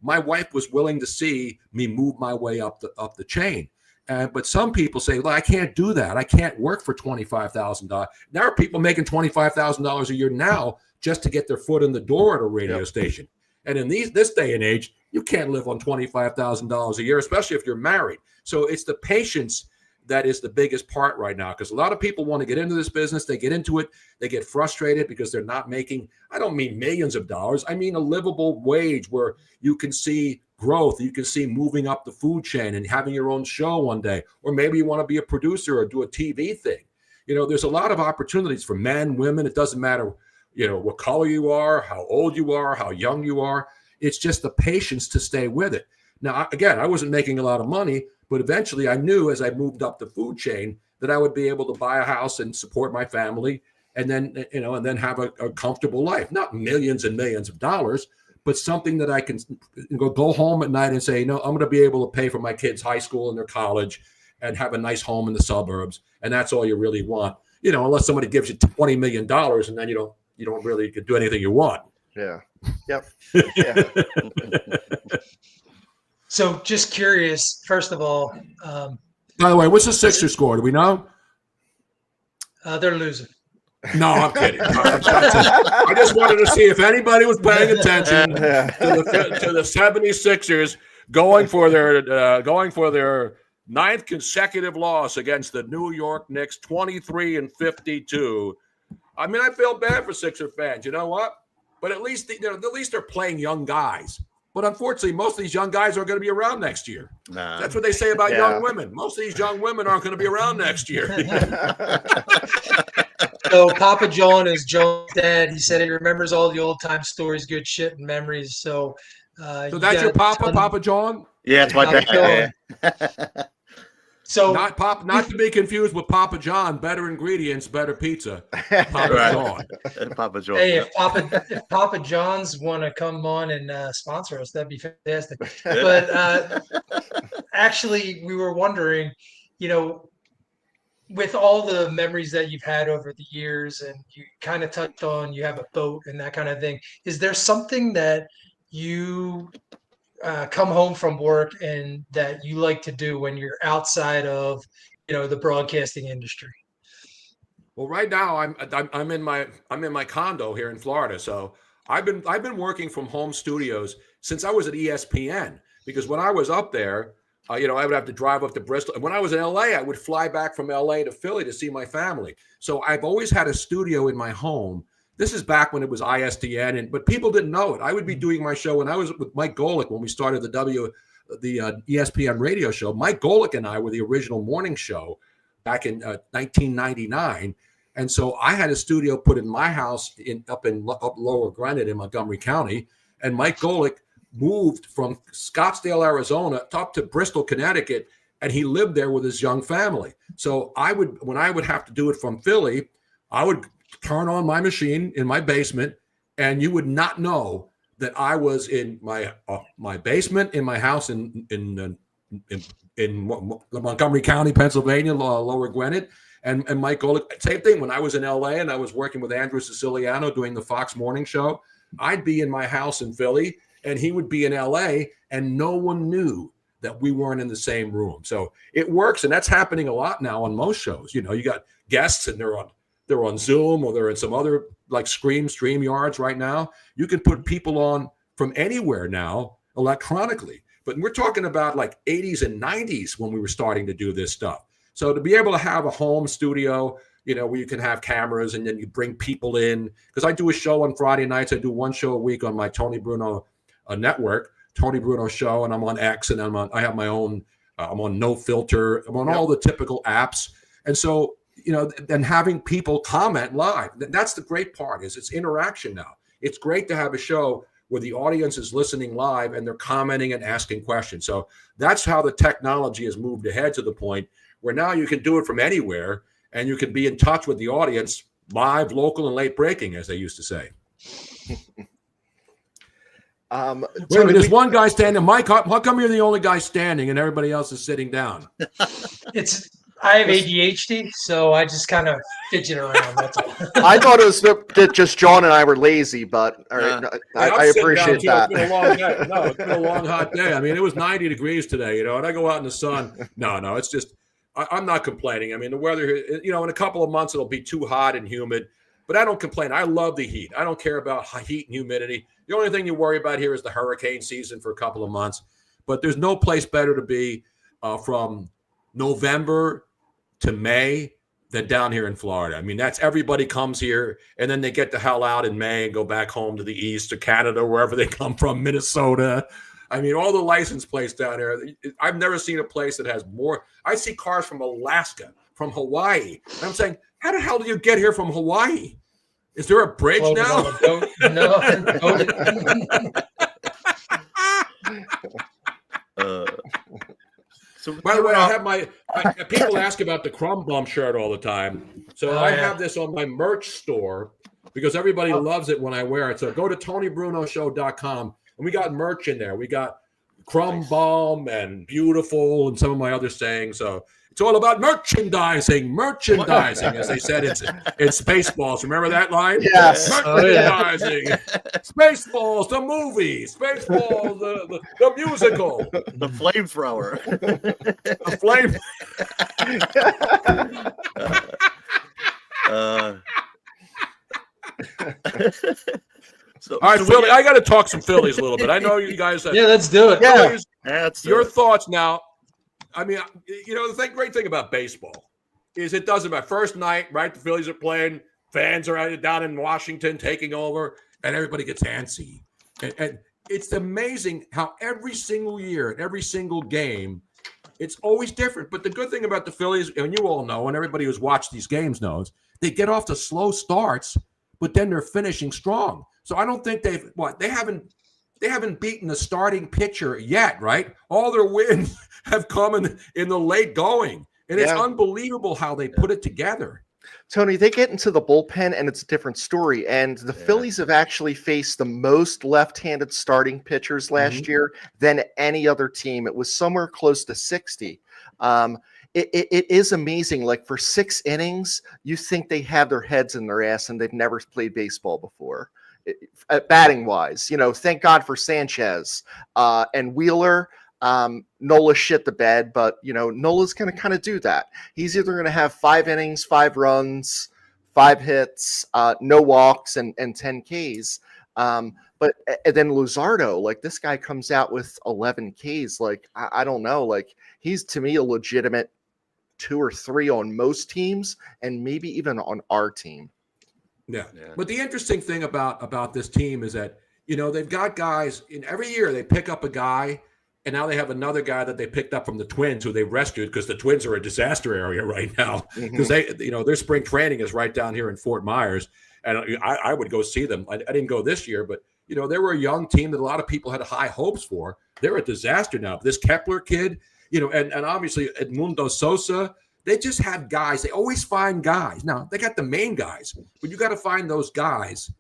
my wife was willing to see me move my way up the chain. But some people say, well, I can't do that. I can't work for $25,000. There are people making $25,000 a year now just to get their foot in the door at a radio station. And in this day and age, you can't live on $25,000 a year, especially if you're married. So it's the patience that is the biggest part right now, because a lot of people want to get into this business. They get into it. They get frustrated because they're not making, I don't mean millions of dollars. I mean a livable wage where you can see growth. You can see moving up the food chain and having your own show one day. Or maybe you want to be a producer or do a TV thing. There's a lot of opportunities for men, women. It doesn't matter, what color you are, how old you are, how young you are. It's just the patience to stay with it. Now, again, I wasn't making a lot of money, but eventually I knew as I moved up the food chain that I would be able to buy a house and support my family and then, and then have a comfortable life, not millions and millions of dollars, but something that I can go home at night and say, I'm going to be able to pay for my kids' high school and their college and have a nice home in the suburbs. And that's all you really want, unless somebody gives you $20 million and then you don't really do anything you want. Yeah. Yep. Yeah. So just curious, first of all, By the way, what's the Sixers score? Do we know? they're losing. No, I'm kidding. I just wanted to see if anybody was paying attention to the 76ers going for their ninth consecutive loss against the New York Knicks, 23-52. I mean, I feel bad for Sixer fans. You know what? But at least they're playing young guys. But unfortunately, most of these young guys aren't going to be around next year. Nah. That's what they say about young women. Most of these young women aren't going to be around next year. So Papa John is John's dad. He said he remembers all the old time stories, good shit, and memories. So that's your Papa, Papa John? Yeah, it's my dad. Yeah. So not to be confused with Papa John. Better ingredients, better pizza. Papa John. Papa John. Hey, if Papa John's want to come on and sponsor us, that'd be fantastic. But actually, we were wondering, with all the memories that you've had over the years, and you kind of touched on, you have a boat and that kind of thing. Is there something that you come home from work and that you like to do when you're outside of, the broadcasting industry? Well, right now I'm in my condo here in Florida. So I've been working from home studios since I was at ESPN, because when I was up there, I would have to drive up to Bristol. And when I was in LA, I would fly back from LA to Philly to see my family. So I've always had a studio in my home. This is back when it was ISDN, but people didn't know it. I would be doing my show when I was with Mike Golick when we started the ESPN radio show. Mike Golick and I were the original morning show back in 1999. And so I had a studio put in my house up Lower Granite in Montgomery County. And Mike Golick moved from Scottsdale, Arizona up to Bristol, Connecticut, and he lived there with his young family. So when I would have to do it from Philly, I would turn on my machine in my basement, and you would not know that I was in my basement in my house in Montgomery County, Pennsylvania, Lower Gwinnett. And Mike Golick, same thing. When I was in LA and I was working with Andrew Siciliano doing the Fox Morning Show, I'd be in my house in Philly, and he would be in LA, and no one knew that we weren't in the same room. So it works, and that's happening a lot now on most shows. You got guests, and they're on Zoom, or they're in some other like StreamYards right now. You can put people on from anywhere now electronically. But we're talking about like 80s and 90s when we were starting to do this stuff. So to be able to have a home studio, where you can have cameras and then you bring people in, because I do a show on Friday nights. I do one show a week on my Tony Bruno network, Tony Bruno Show, and I'm on X, and I have my own. I'm on No Filter. I'm on all the typical apps, and so and having people comment live. That's the great part. Is it's interaction now. It's great to have a show where the audience is listening live and they're commenting and asking questions. So that's how the technology has moved ahead to the point where now you can do it from anywhere and you can be in touch with the audience, live, local, and late breaking, as they used to say. Wait a minute, there's one guy standing. Mike, how come you're the only guy standing and everybody else is sitting down? I have ADHD, so I just kind of fidget around. That's all. I thought it was that just John and I were lazy, but all right, I appreciate that. It's been a long day. No, it's been a long, hot day. I mean, it was 90 degrees today, and I go out in the sun. No, it's just I'm not complaining. I mean, the weather here, in a couple of months it'll be too hot and humid, but I don't complain. I love the heat. I don't care about heat and humidity. The only thing you worry about here is the hurricane season for a couple of months, but there's no place better to be from November to May than down here in Florida. I mean, that's everybody comes here and then they get the hell out in May and go back home to the East or Canada, wherever they come from, Minnesota. I mean, all the license plates down here. I've never seen a place that has more. I see cars from Alaska, from Hawaii. And I'm saying, how the hell do you get here from Hawaii? Is there a bridge now? No. So by the way, I have people ask about the Crumb Bum shirt all the time. So I have this on my merch store because everybody loves it when I wear it. So go to TonyBrunoShow.com and we got merch in there. We got Crumb Bum and Beautiful and some of my other sayings. So it's all about merchandising, as they said in Spaceballs. Remember that line? Yes. Merchandising. Spaceballs, the movie. Spaceballs, the musical. The flamethrower. The flame. So, all right, Philly, I got to talk some Phillies a little bit. I know you guys. Yeah, let's do it. Yeah. Your thoughts now. I mean, the great thing about baseball is it doesn't matter. First night, right? The Phillies are playing. Fans are down in Washington taking over, and everybody gets antsy. And it's amazing how every single year, at every single game, it's always different. But the good thing about the Phillies, and you all know, and everybody who's watched these games knows, they get off to slow starts, but then they're finishing strong. So I don't think they haven't beaten the starting pitcher yet, right? All their wins have come in the late going. And it's unbelievable how they put it together. Tony, they get into the bullpen and it's a different story. And the Phillies have actually faced the most left-handed starting pitchers last year than any other team. It was somewhere close to 60. It is amazing. Like for 6 innings, you think they have their heads in their ass and they've never played baseball before. Batting wise, thank God for Sanchez and Wheeler. Nola shit the bed, but Nola's going to kind of do that. He's either going to have 5 innings, 5 runs, 5 hits, no walks, and 10 Ks. But then Luzardo, like this guy comes out with 11 Ks. Like I don't know, like he's to me a legitimate 2 or 3 on most teams, and maybe even on our team. Yeah. But the interesting thing about this team is that, they've got guys in every year they pick up a guy and now they have another guy that they picked up from the Twins who they rescued because the Twins are a disaster area right now because their spring training is right down here in Fort Myers. And I would go see them. I didn't go this year, but they were a young team that a lot of people had high hopes for. They're a disaster now. This Kepler kid, and obviously Edmundo Sosa, they just have guys. They always find guys. Now, they got the main guys, but you got to find those guys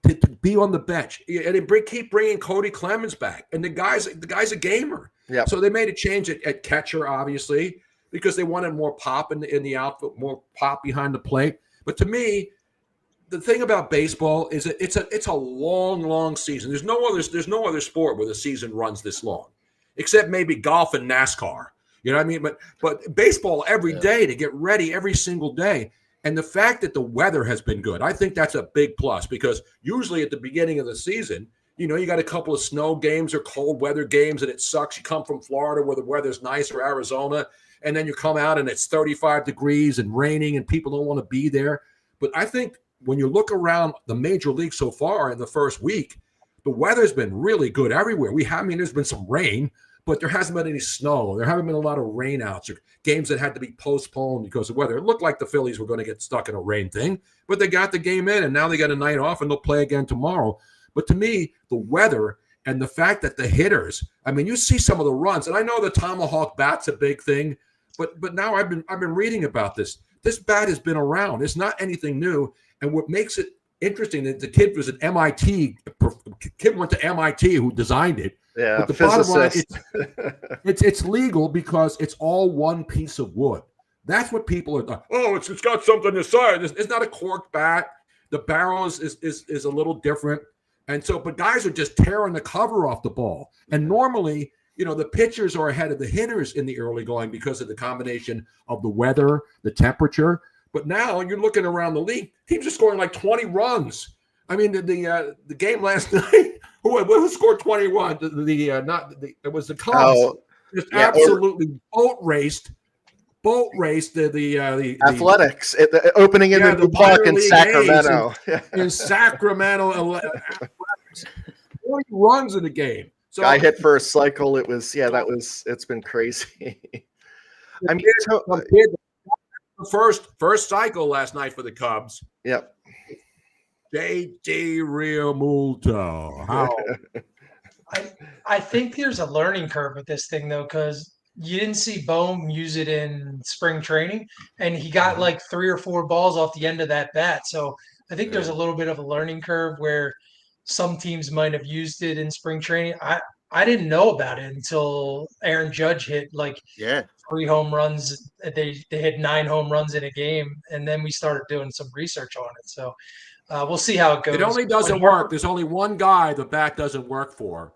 to be on the bench. And keep bringing Cody Clemens back. And the guy's a gamer. Yep. So they made a change at catcher, obviously, because they wanted more pop in the outfit, more pop behind the plate. But to me, the thing about baseball is that it's a long, long season. There's no other sport where the season runs this long, except maybe golf and NASCAR. You know what I mean? But baseball every day to get ready every single day. And the fact that the weather has been good, I think that's a big plus because usually at the beginning of the season, you got a couple of snow games or cold weather games and it sucks. You come from Florida where the weather's nice or Arizona, and then you come out and it's 35 degrees and raining and people don't want to be there. But I think when you look around the major league so far in the first week, the weather's been really good everywhere. There's been some rain, but there hasn't been any snow. There haven't been a lot of rainouts or games that had to be postponed because of weather. It looked like the Phillies were going to get stuck in a rain thing, but they got the game in, and now they got a night off, and they'll play again tomorrow. But to me, the weather and the fact that the hitters, you see some of the runs, and I know the tomahawk bat's a big thing, But now I've been reading about this. This bat has been around. It's not anything new. And what makes it interesting that the kid was at MIT. Kid went to MIT who designed it. Yeah, but the bottom line, physicist. it's legal because it's all one piece of wood. That's what people are. Oh, it's got something inside. It's not a cork bat. The barrel is a little different, and so but guys are just tearing the cover off the ball. And normally, the pitchers are ahead of the hitters in the early going because of the combination of the weather, the temperature. But now you're looking around the league, teams are scoring like 20 runs. I mean, the game last night, who scored 21? It was the Cubs. Oh, just yeah, absolutely boat raced the Athletics opening in the park in minor league Sacramento. in Sacramento, 40 runs in the game. So Guy hit for a cycle. It's been crazy. I mean, first cycle last night for the Cubs. Yep. JJ Realmuto. How? I think there's a learning curve with this thing though, because you didn't see Bohm use it in spring training, and he got like 3 or 4 balls off the end of that bat. So I think there's a little bit of a learning curve where some teams might have used it in spring training. I didn't know about it until Aaron Judge hit 3 home runs. They hit 9 home runs in a game, and then we started doing some research on it. So we'll see how it goes. It only doesn't work. There's only one guy the bat doesn't work for,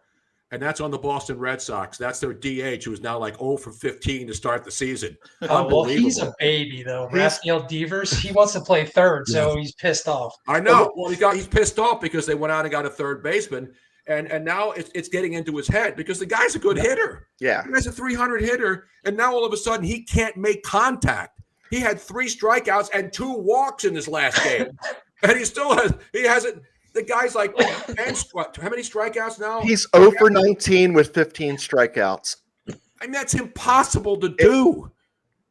and that's on the Boston Red Sox. That's their DH, who's now like 0 for 15 to start the season. Well, he's a baby, though. Rafael Devers, he wants to play third, so he's pissed off. I know. Well, he's pissed off because they went out and got a third baseman, and now it's getting into his head because the guy's a good hitter. Yeah. The guy's a 300 hitter, and now all of a sudden he can't make contact. He had 3 strikeouts and 2 walks in his last game, and he hasn't. The guy's like, how many strikeouts now? He's 0 for 19 with 15 strikeouts. I mean, that's impossible to do.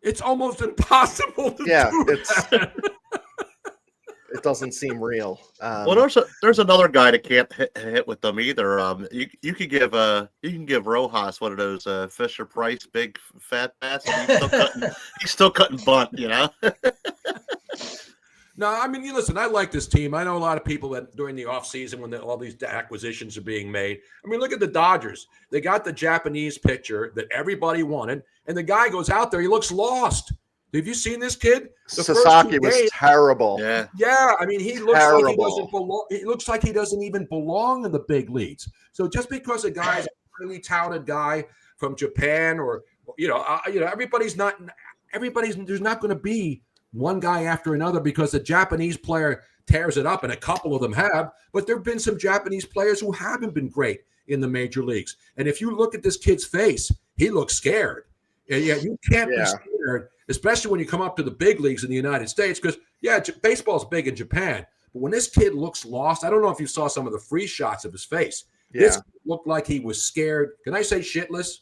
It's almost impossible to do. It doesn't seem real. Well, there's another guy that can't hit with them either. You can give Rojas one of those Fisher Price big fat bats. He's still cutting bunt. No, I mean, listen, I like this team. I know a lot of people that during the offseason when all these acquisitions are being made. I mean, look at the Dodgers. They got the Japanese pitcher that everybody wanted, and the guy goes out there. He looks lost. Have you seen this kid? Sasaki was terrible. Yeah. I mean, he looks like he doesn't belong. It looks like he doesn't even belong in the big leagues. So just because a guy's a really touted guy from Japan, or everybody's not. There's not going to be one guy after another because a Japanese player tears it up, and a couple of them have, but there have been some Japanese players who haven't been great in the major leagues. And if you look at this kid's face, he looks scared. And you can't be scared, especially when you come up to the big leagues in the United States, because baseball's big in Japan. But when this kid looks lost, I don't know if you saw some of the freeze shots of his face. Yeah. This looked like he was scared. Can I say shitless?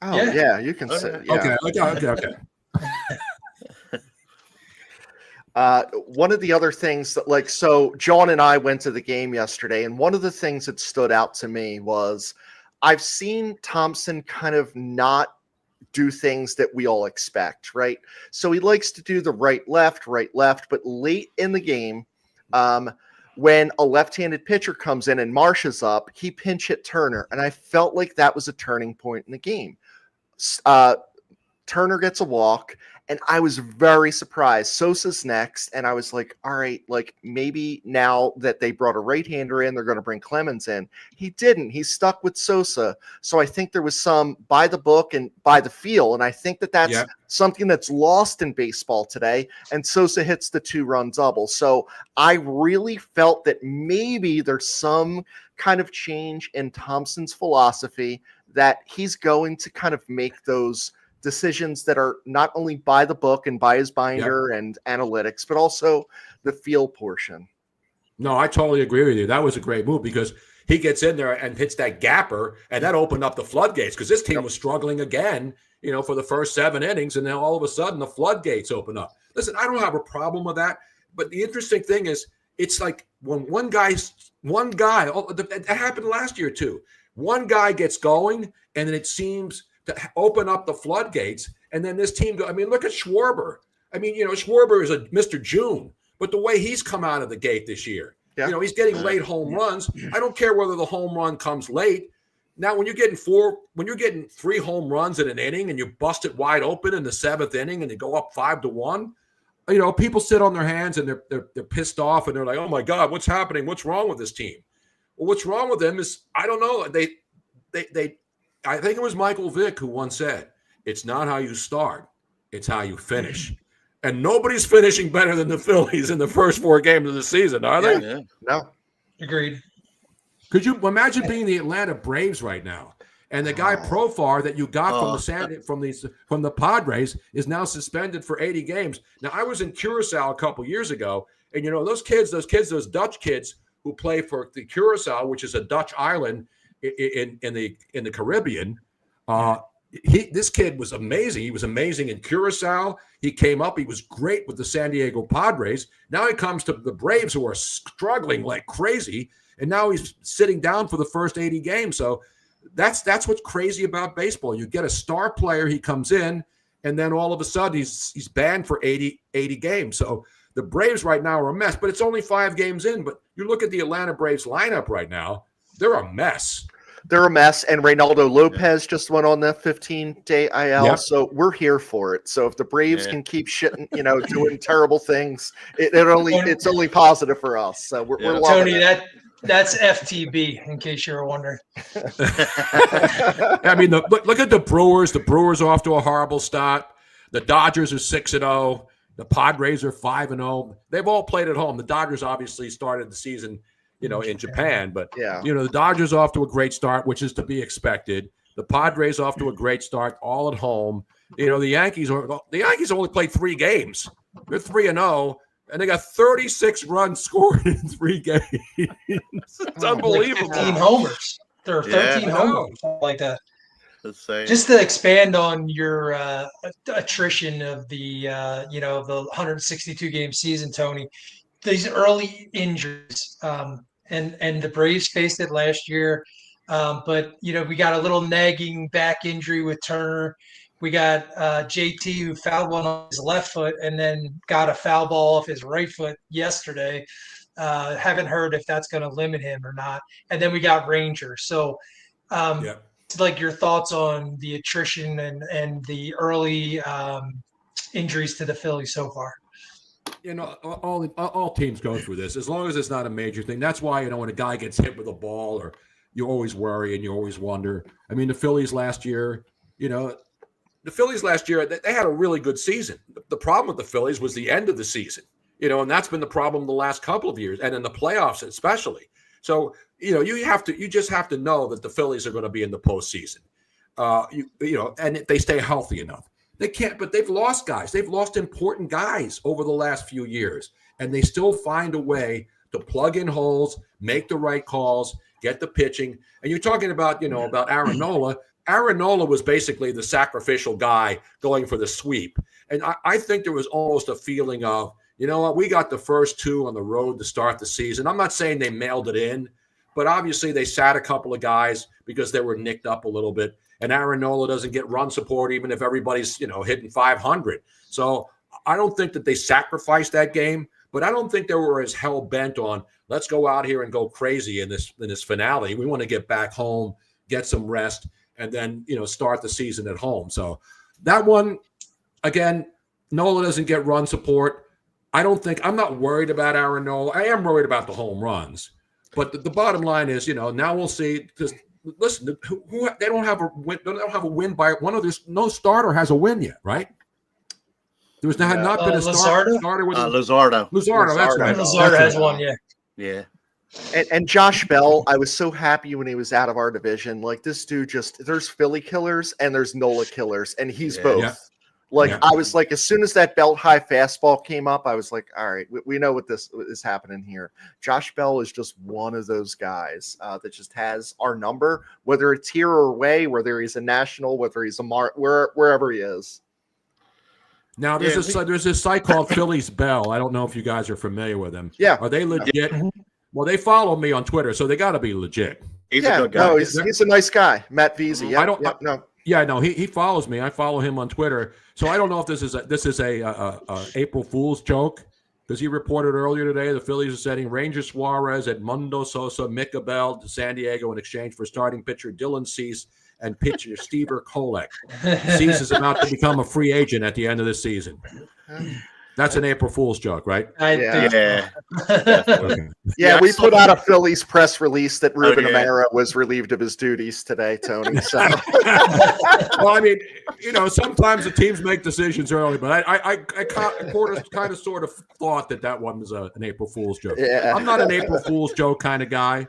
Oh, yeah, you can say. Yeah. Okay. One of the other things that so John and I went to the game yesterday, and one of the things that stood out to me was I've seen Thompson kind of not do things that we all expect, right? So he likes to do the right, left, but late in the game, when a left-handed pitcher comes in and Marsh is up, he pinch hit Turner, and I felt like that was a turning point in the game. Turner gets a walk, and I was very surprised. Sosa's next, and I was like, all right, maybe now that they brought a right-hander in, they're going to bring Clemens in. He didn't. He stuck with Sosa. So I think there was some by the book and by the feel, and I think that's something that's lost in baseball today, and Sosa hits the 2-run double. So I really felt that maybe there's some kind of change in Thompson's philosophy, that he's going to kind of make those decisions that are not only by the book and by his binder and analytics, but also the feel portion. No, I totally agree with you. That was a great move because he gets in there and hits that gapper, and that opened up the floodgates because this team was struggling again, for the first 7 innings, and then all of a sudden the floodgates open up. Listen, I don't have a problem with that, but the interesting thing is it's like when one guy, that happened last year too. One guy gets going, and then it seems to open up the floodgates, And then this team, I mean, look at Schwarber. I mean, Schwarber is a Mr. June, but the way he's come out of the gate this year, he's getting late home runs. I don't care whether the home run comes late. Now, when you're getting 3 home runs in an inning and you bust it wide open in the 7th inning and you go up 5-1, people sit on their hands and they're pissed off and they're like, oh my God, what's happening? What's wrong with this team? Well, what's wrong with them is, I don't know. I think it was Michael Vick who once said, it's not how you start, it's how you finish. And nobody's finishing better than the Phillies in the first 4 games of the season, are they? Yeah. No. Agreed. Could you imagine being the Atlanta Braves right now? And the guy Profar that you got from the Padres is now suspended for 80 games. Now, I was in Curacao a couple years ago, and those Dutch kids who play for the Curacao, which is a Dutch island in the Caribbean. This kid was amazing. He was amazing in Curacao. He came up. He was great with the San Diego Padres. Now he comes to the Braves, who are struggling like crazy, and now he's sitting down for the first 80 games. So that's what's crazy about baseball. You get a star player, he comes in, and then all of a sudden he's banned for 80 games. So the Braves right now are a mess, but it's only 5 games in. But you look at the Atlanta Braves lineup right now, they're a mess. They're a mess, and Reynaldo Lopez just went on the 15-day IL, Yep. so we're here for it. So if the Braves can keep shitting, doing terrible things, it's only positive for us. So we're loving Tony, it. that's FTB, in case you were wondering. I mean, look at the Brewers. The Brewers are off to a horrible start. The Dodgers are 6-0. The Padres are 5-0. They've all played at home. The Dodgers obviously started the season in Japan, but the Dodgers off to a great start, which is to be expected. The Padres off to a great start, all at home. The Yankees only played 3 games. They're 3-0, and they got 36 runs scored in 3 games. It's unbelievable. 15 homers. There are 13 homers, something like that. Just to expand on your attrition of the the 162 game season, Tony, these early injuries. And the Braves faced it last year. But, we got a little nagging back injury with Turner. We got JT, who fouled one on his left foot and then got a foul ball off his right foot yesterday. Haven't heard if that's going to limit him or not. And then we got Ranger. So, like your thoughts on the attrition and the early injuries to the Phillies so far. All teams go through this, as long as it's not a major thing. That's why, when a guy gets hit with a ball, or you always worry and you always wonder. I mean, the Phillies last year, they had a really good season. The problem with the Phillies was the end of the season, and that's been the problem the last couple of years, and in the playoffs especially. So, you just have to know that the Phillies are going to be in the postseason, and if they stay healthy enough. They can't, but they've lost guys. They've lost important guys over the last few years, and they still find a way to plug in holes, make the right calls, get the pitching. And you're talking about, about Aaron Nola. Aaron Nola was basically the sacrificial guy going for the sweep. And I think there was almost a feeling of, we got the first 2 on the road to start the season. I'm not saying they mailed it in, but obviously they sat a couple of guys because they were nicked up a little bit. And Aaron Nola doesn't get run support even if everybody's, hitting 500. So I don't think that they sacrificed that game, but I don't think they were as hell-bent on, let's go out here and go crazy in this finale. We want to get back home, get some rest, and then, start the season at home. So that one, again, Nola doesn't get run support. I'm not worried about Aaron Nola. I am worried about the home runs. But the bottom line is, now we'll see, because listen, they don't have a win. They don't have a win by one of this. No starter has a win yet, right? There was not been a starter with Luzardo. Luzardo, that's right. Luzardo has one, Yeah. And Josh Bell, I was so happy when he was out of our division. Like, this dude there's Philly killers and there's Nola killers, and he's both. Yeah. I was like, as soon as that belt high fastball came up, I was like, all right, we know what this is happening here. Josh Bell is just one of those guys that just has our number, whether it's here or away, whether he's a national, whether he's a wherever he is. Now there's this site called Phillies Bell. I don't know if you guys are familiar with them. Yeah. Are they legit? Well, they follow me on Twitter, so they got to be legit. He's a good guy. No, he's a nice guy, Matt Veazey. Yeah, I don't. Yeah, no, he follows me. I follow him on Twitter. So I don't know if this is a April Fool's joke, because he reported earlier today the Phillies are sending Ranger Suarez, Edmundo Sosa, Mick Abel to San Diego in exchange for starting pitcher Dylan Cease and pitcher Stever Kolek. Cease is about to become a free agent at the end of the season. That's an April Fool's joke, right? Yeah. Okay. Yeah, I we saw put out a that. Phillies press release that Ruben yeah. Amara was relieved of his duties today, Tony. So Well, I mean, sometimes the teams make decisions early, but I kind of sort of thought that one was an April Fool's joke. yeah, I'm not an April Fool's joke kind of guy.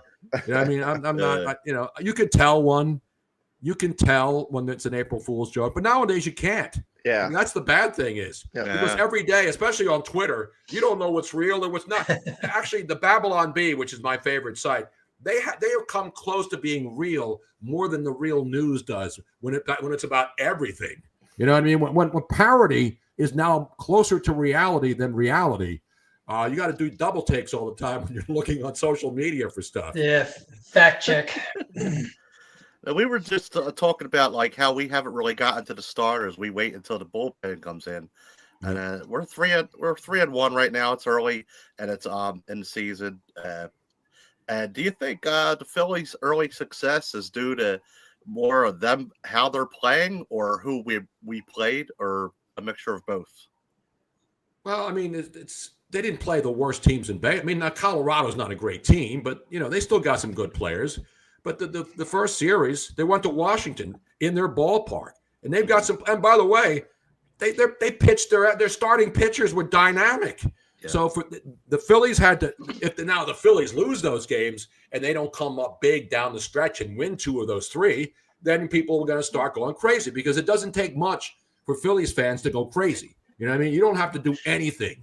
I mean, I'm not. You can tell one. You can tell when it's an April Fool's joke, but nowadays you can't. yeah. And that's the bad thing is Yeah. because every day, especially on Twitter, you don't know what's real and what's not. Actually, the Babylon Bee, which is my favorite site, they have come close to being real more than the real news does when it's about everything. You know what I mean? When parody is now closer to reality than reality, you got to do double takes all the time when you're looking on social media for stuff. Yeah, fact check. We were just talking about like how we haven't really gotten to the starters. We wait until the bullpen comes in, and we're 3-1 right now. It's early, and it's in the season. And do you think the Phillies' early success is due to more of them how they're playing, or who we played, or a mixture of both? Well, I mean, they didn't play the worst teams in Bay. I mean, Colorado's not a great team, but they still got some good players. But the first series, they went to Washington in their ballpark, and they've got some. And by the way, they pitched their starting pitchers were dynamic. Yeah. So for the Phillies had to. Now the Phillies lose those games and they don't come up big down the stretch and win 2 of those 3, then people are going to start going crazy because it doesn't take much for Phillies fans to go crazy. You know what I mean? You don't have to do anything.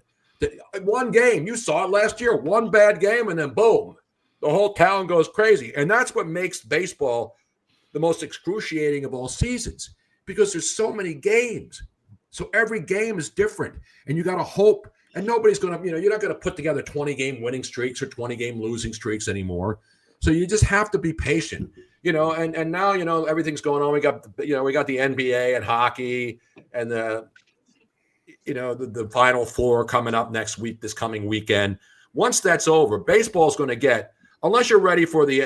One game, you saw it last year. One bad game, and then boom. The whole town goes crazy. And that's what makes baseball the most excruciating of all seasons because there's so many games. So every game is different. And you got to hope. And nobody's going to, you're not going to put together 20-game winning streaks or 20-game losing streaks anymore. So you just have to be patient, and now, everything's going on. We got the NBA and hockey and the Final Four coming up this coming weekend. Once that's over, baseball's going to get, unless you're ready for the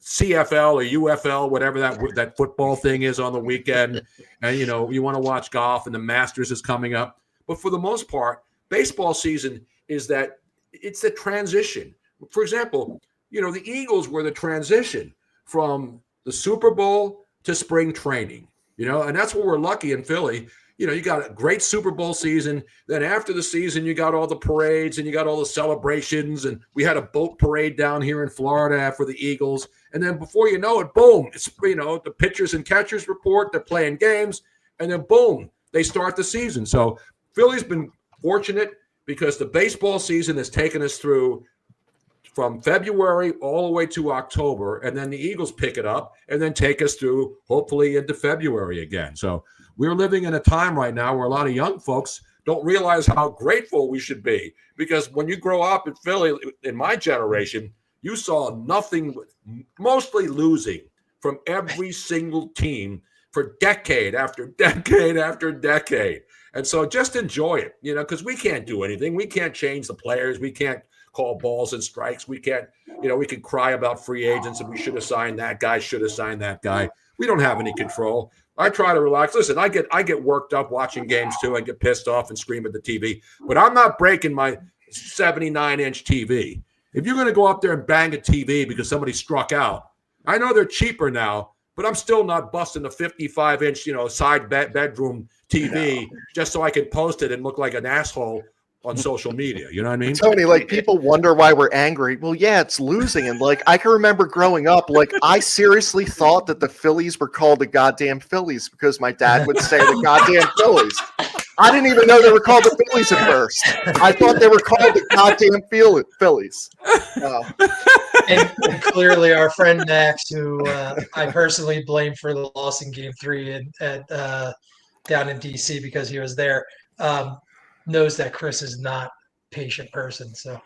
CFL or UFL, whatever that football thing is on the weekend, and you want to watch golf and the Masters is coming up. But for the most part, baseball season is that it's the transition. For example, the Eagles were the transition from the Super Bowl to spring training. And that's what we're lucky in Philly. You got a great Super Bowl season. Then after the season, you got all the parades and you got all the celebrations. And we had a boat parade down here in Florida for the Eagles. And then before you know it, boom, it's, the pitchers and catchers report, they're playing games. And then boom, they start the season. So Philly's been fortunate because the baseball season has taken us through from February all the way to October. And then the Eagles pick it up and then take us through hopefully into February again. So we're living in a time right now where a lot of young folks don't realize how grateful we should be because when you grow up in Philly, in my generation, you saw nothing, mostly losing from every single team for decade after decade after decade. And so just enjoy it, because we can't do anything. We can't change the players. We can't call balls and strikes. We can't, we can cry about free agents and we should have signed that guy, should have signed that guy. We don't have any control. I try to relax. Listen, I get worked up watching games too. I get pissed off and scream at the TV, but I'm not breaking my 79-inch TV. If you're going to go up there and bang a TV because somebody struck out, I know they're cheaper now, but I'm still not busting a 55-inch, side bedroom TV just so I can post it and look like an asshole on social media. You know what I mean? Tony, people wonder why we're angry. Well, yeah, it's losing. And I can remember growing up, I seriously thought that the Phillies were called the goddamn Phillies because my dad would say the goddamn Phillies. I didn't even know they were called the Phillies at first. I thought they were called the goddamn Phillies. And clearly our friend Max, who I personally blame for the loss in Game 3 at down in DC because he was there, knows that Chris is not patient person. So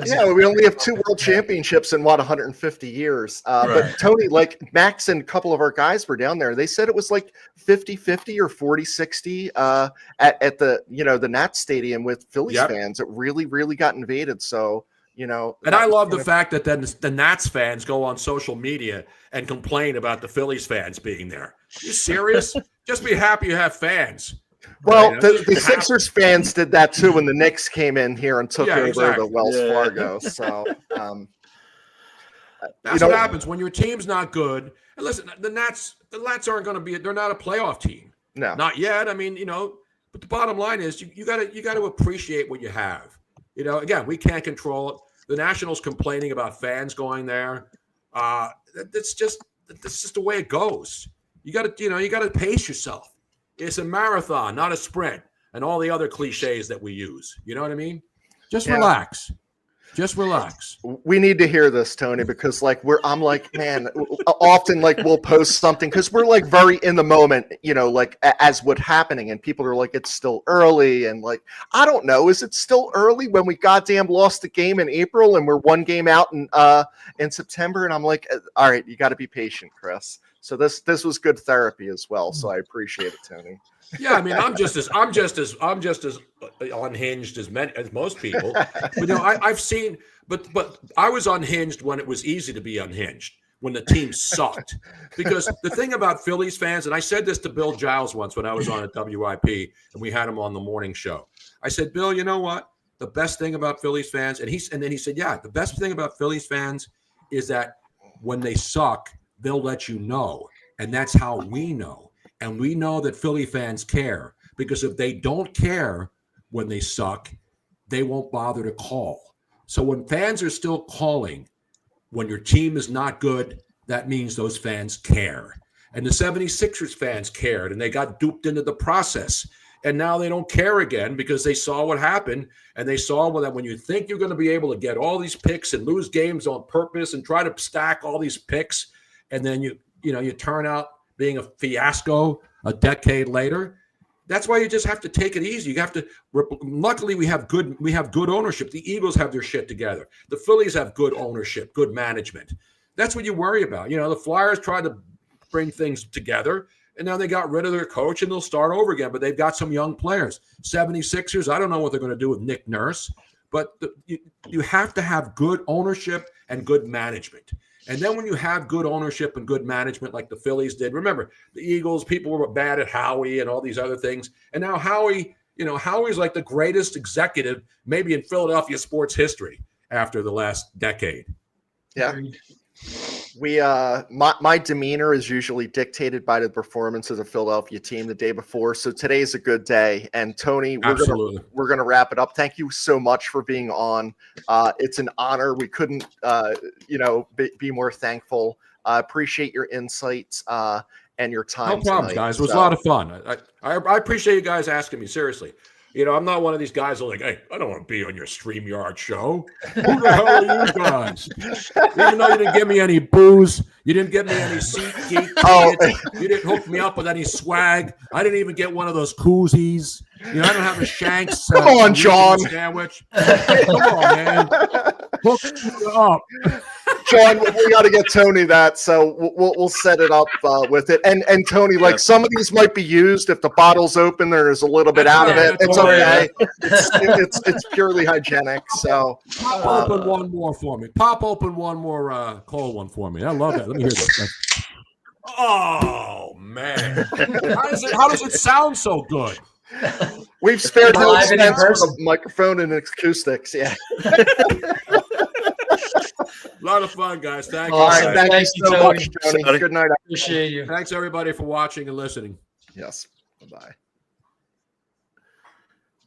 Yeah, we only have 2 world championships in 150 years. Right. But Tony, like Max and a couple of our guys were down there. They said it was like 50-50 or 40-60 at the the Nats Stadium with Phillies Yep. fans. It really, really got invaded. So And that I was love kind the fact that then the Nats fans go on social media and complain about the Phillies fans being there. You serious? Just be happy you have fans. Well, Right? the Sixers fans did that too when the Knicks came in here and took Yeah, over exactly. the Wells Yeah. Fargo. So That's what happens when your team's not good. And listen, the Nats aren't going to be. They're not a playoff team. no. Not yet. I mean, but the bottom line is you got to appreciate what you have. Again, we can't control it. The Nationals complaining about fans going there. That's just the way it goes. You got to pace yourself. It's a marathon, not a sprint, and all the other cliches that we use. You know what I mean? Just relax. Just relax. We need to hear this, Tony, because I'm like, man, often we'll post something because we're like very in the moment, as what's happening, and people are like, it's still early, and I don't know, is it still early when we goddamn lost the game in April and we're 1 game out in September? And I'm like, all right, you got to be patient, Chris. So this was good therapy as well. So I appreciate it, Tony. Yeah, I mean, I'm just as unhinged as most people. But I've seen, but I was unhinged when it was easy to be unhinged, when the team sucked. Because the thing about Phillies fans, and I said this to Bill Giles once when I was on at WIP, and we had him on the morning show. I said, Bill, you know what? The best thing about Phillies fans, and then he said, yeah, the best thing about Phillies fans is that when they suck, they'll let you know, and that's how we know. And we know that Philly fans care, because if they don't care when they suck, they won't bother to call. So when fans are still calling when your team is not good, that means those fans care. And the 76ers fans cared, and they got duped into the process. And now they don't care again because they saw what happened, and they saw that when you think you're going to be able to get all these picks and lose games on purpose and try to stack all these picks, and then you turn out being a fiasco a decade later. That's why you just have to take it easy. You have to. Luckily, we have good ownership. The Eagles have their shit together. The Phillies have good ownership, good management. That's what you worry about. The Flyers tried to bring things together, and now they got rid of their coach, and they'll start over again. But they've got some young players. 76ers, I don't know what they're going to do with Nick Nurse, but you have to have good ownership and good management. And then when you have good ownership and good management like the Phillies did, remember, the Eagles, people were bad at Howie and all these other things. And now Howie's like the greatest executive maybe in Philadelphia sports history after the last decade. Yeah. My demeanor is usually dictated by the performance of the Philadelphia team the day before. So today's a good day. And Tony, we're gonna wrap it up. Thank you so much for being on. It's an honor. We couldn't be more thankful. Appreciate your insights and your time. No problems, tonight. guys. It was a lot of fun. I appreciate you guys asking me. Seriously. I'm not one of these guys who are like, hey, I don't want to be on your StreamYard show. Who the hell are you guys? Even though you didn't give me any booze, you didn't give me any SeatGeek tickets, you didn't hook me up with any swag. I didn't even get one of those koozies. I don't have a Shanks. Come on, John. Sandwich. Come on, man. Hook me up. John, we got to get Tony that, so we'll set it up with it. And Tony, some of these might be used if the bottle's open. There's a little bit out of it. It's okay. It's purely hygienic. So pop open one more for me. Pop open one more cold one for me. I love that. Let me hear this. Oh man, how does it sound so good? We've spared no Live and in expense for person. the microphone and acoustics. Yeah. A lot of fun, guys. Thank you. All right. Thank you Thank you, so Tony. much, Tony. Good night. Appreciate you. Thanks everybody for watching and listening. Yes. Bye-bye.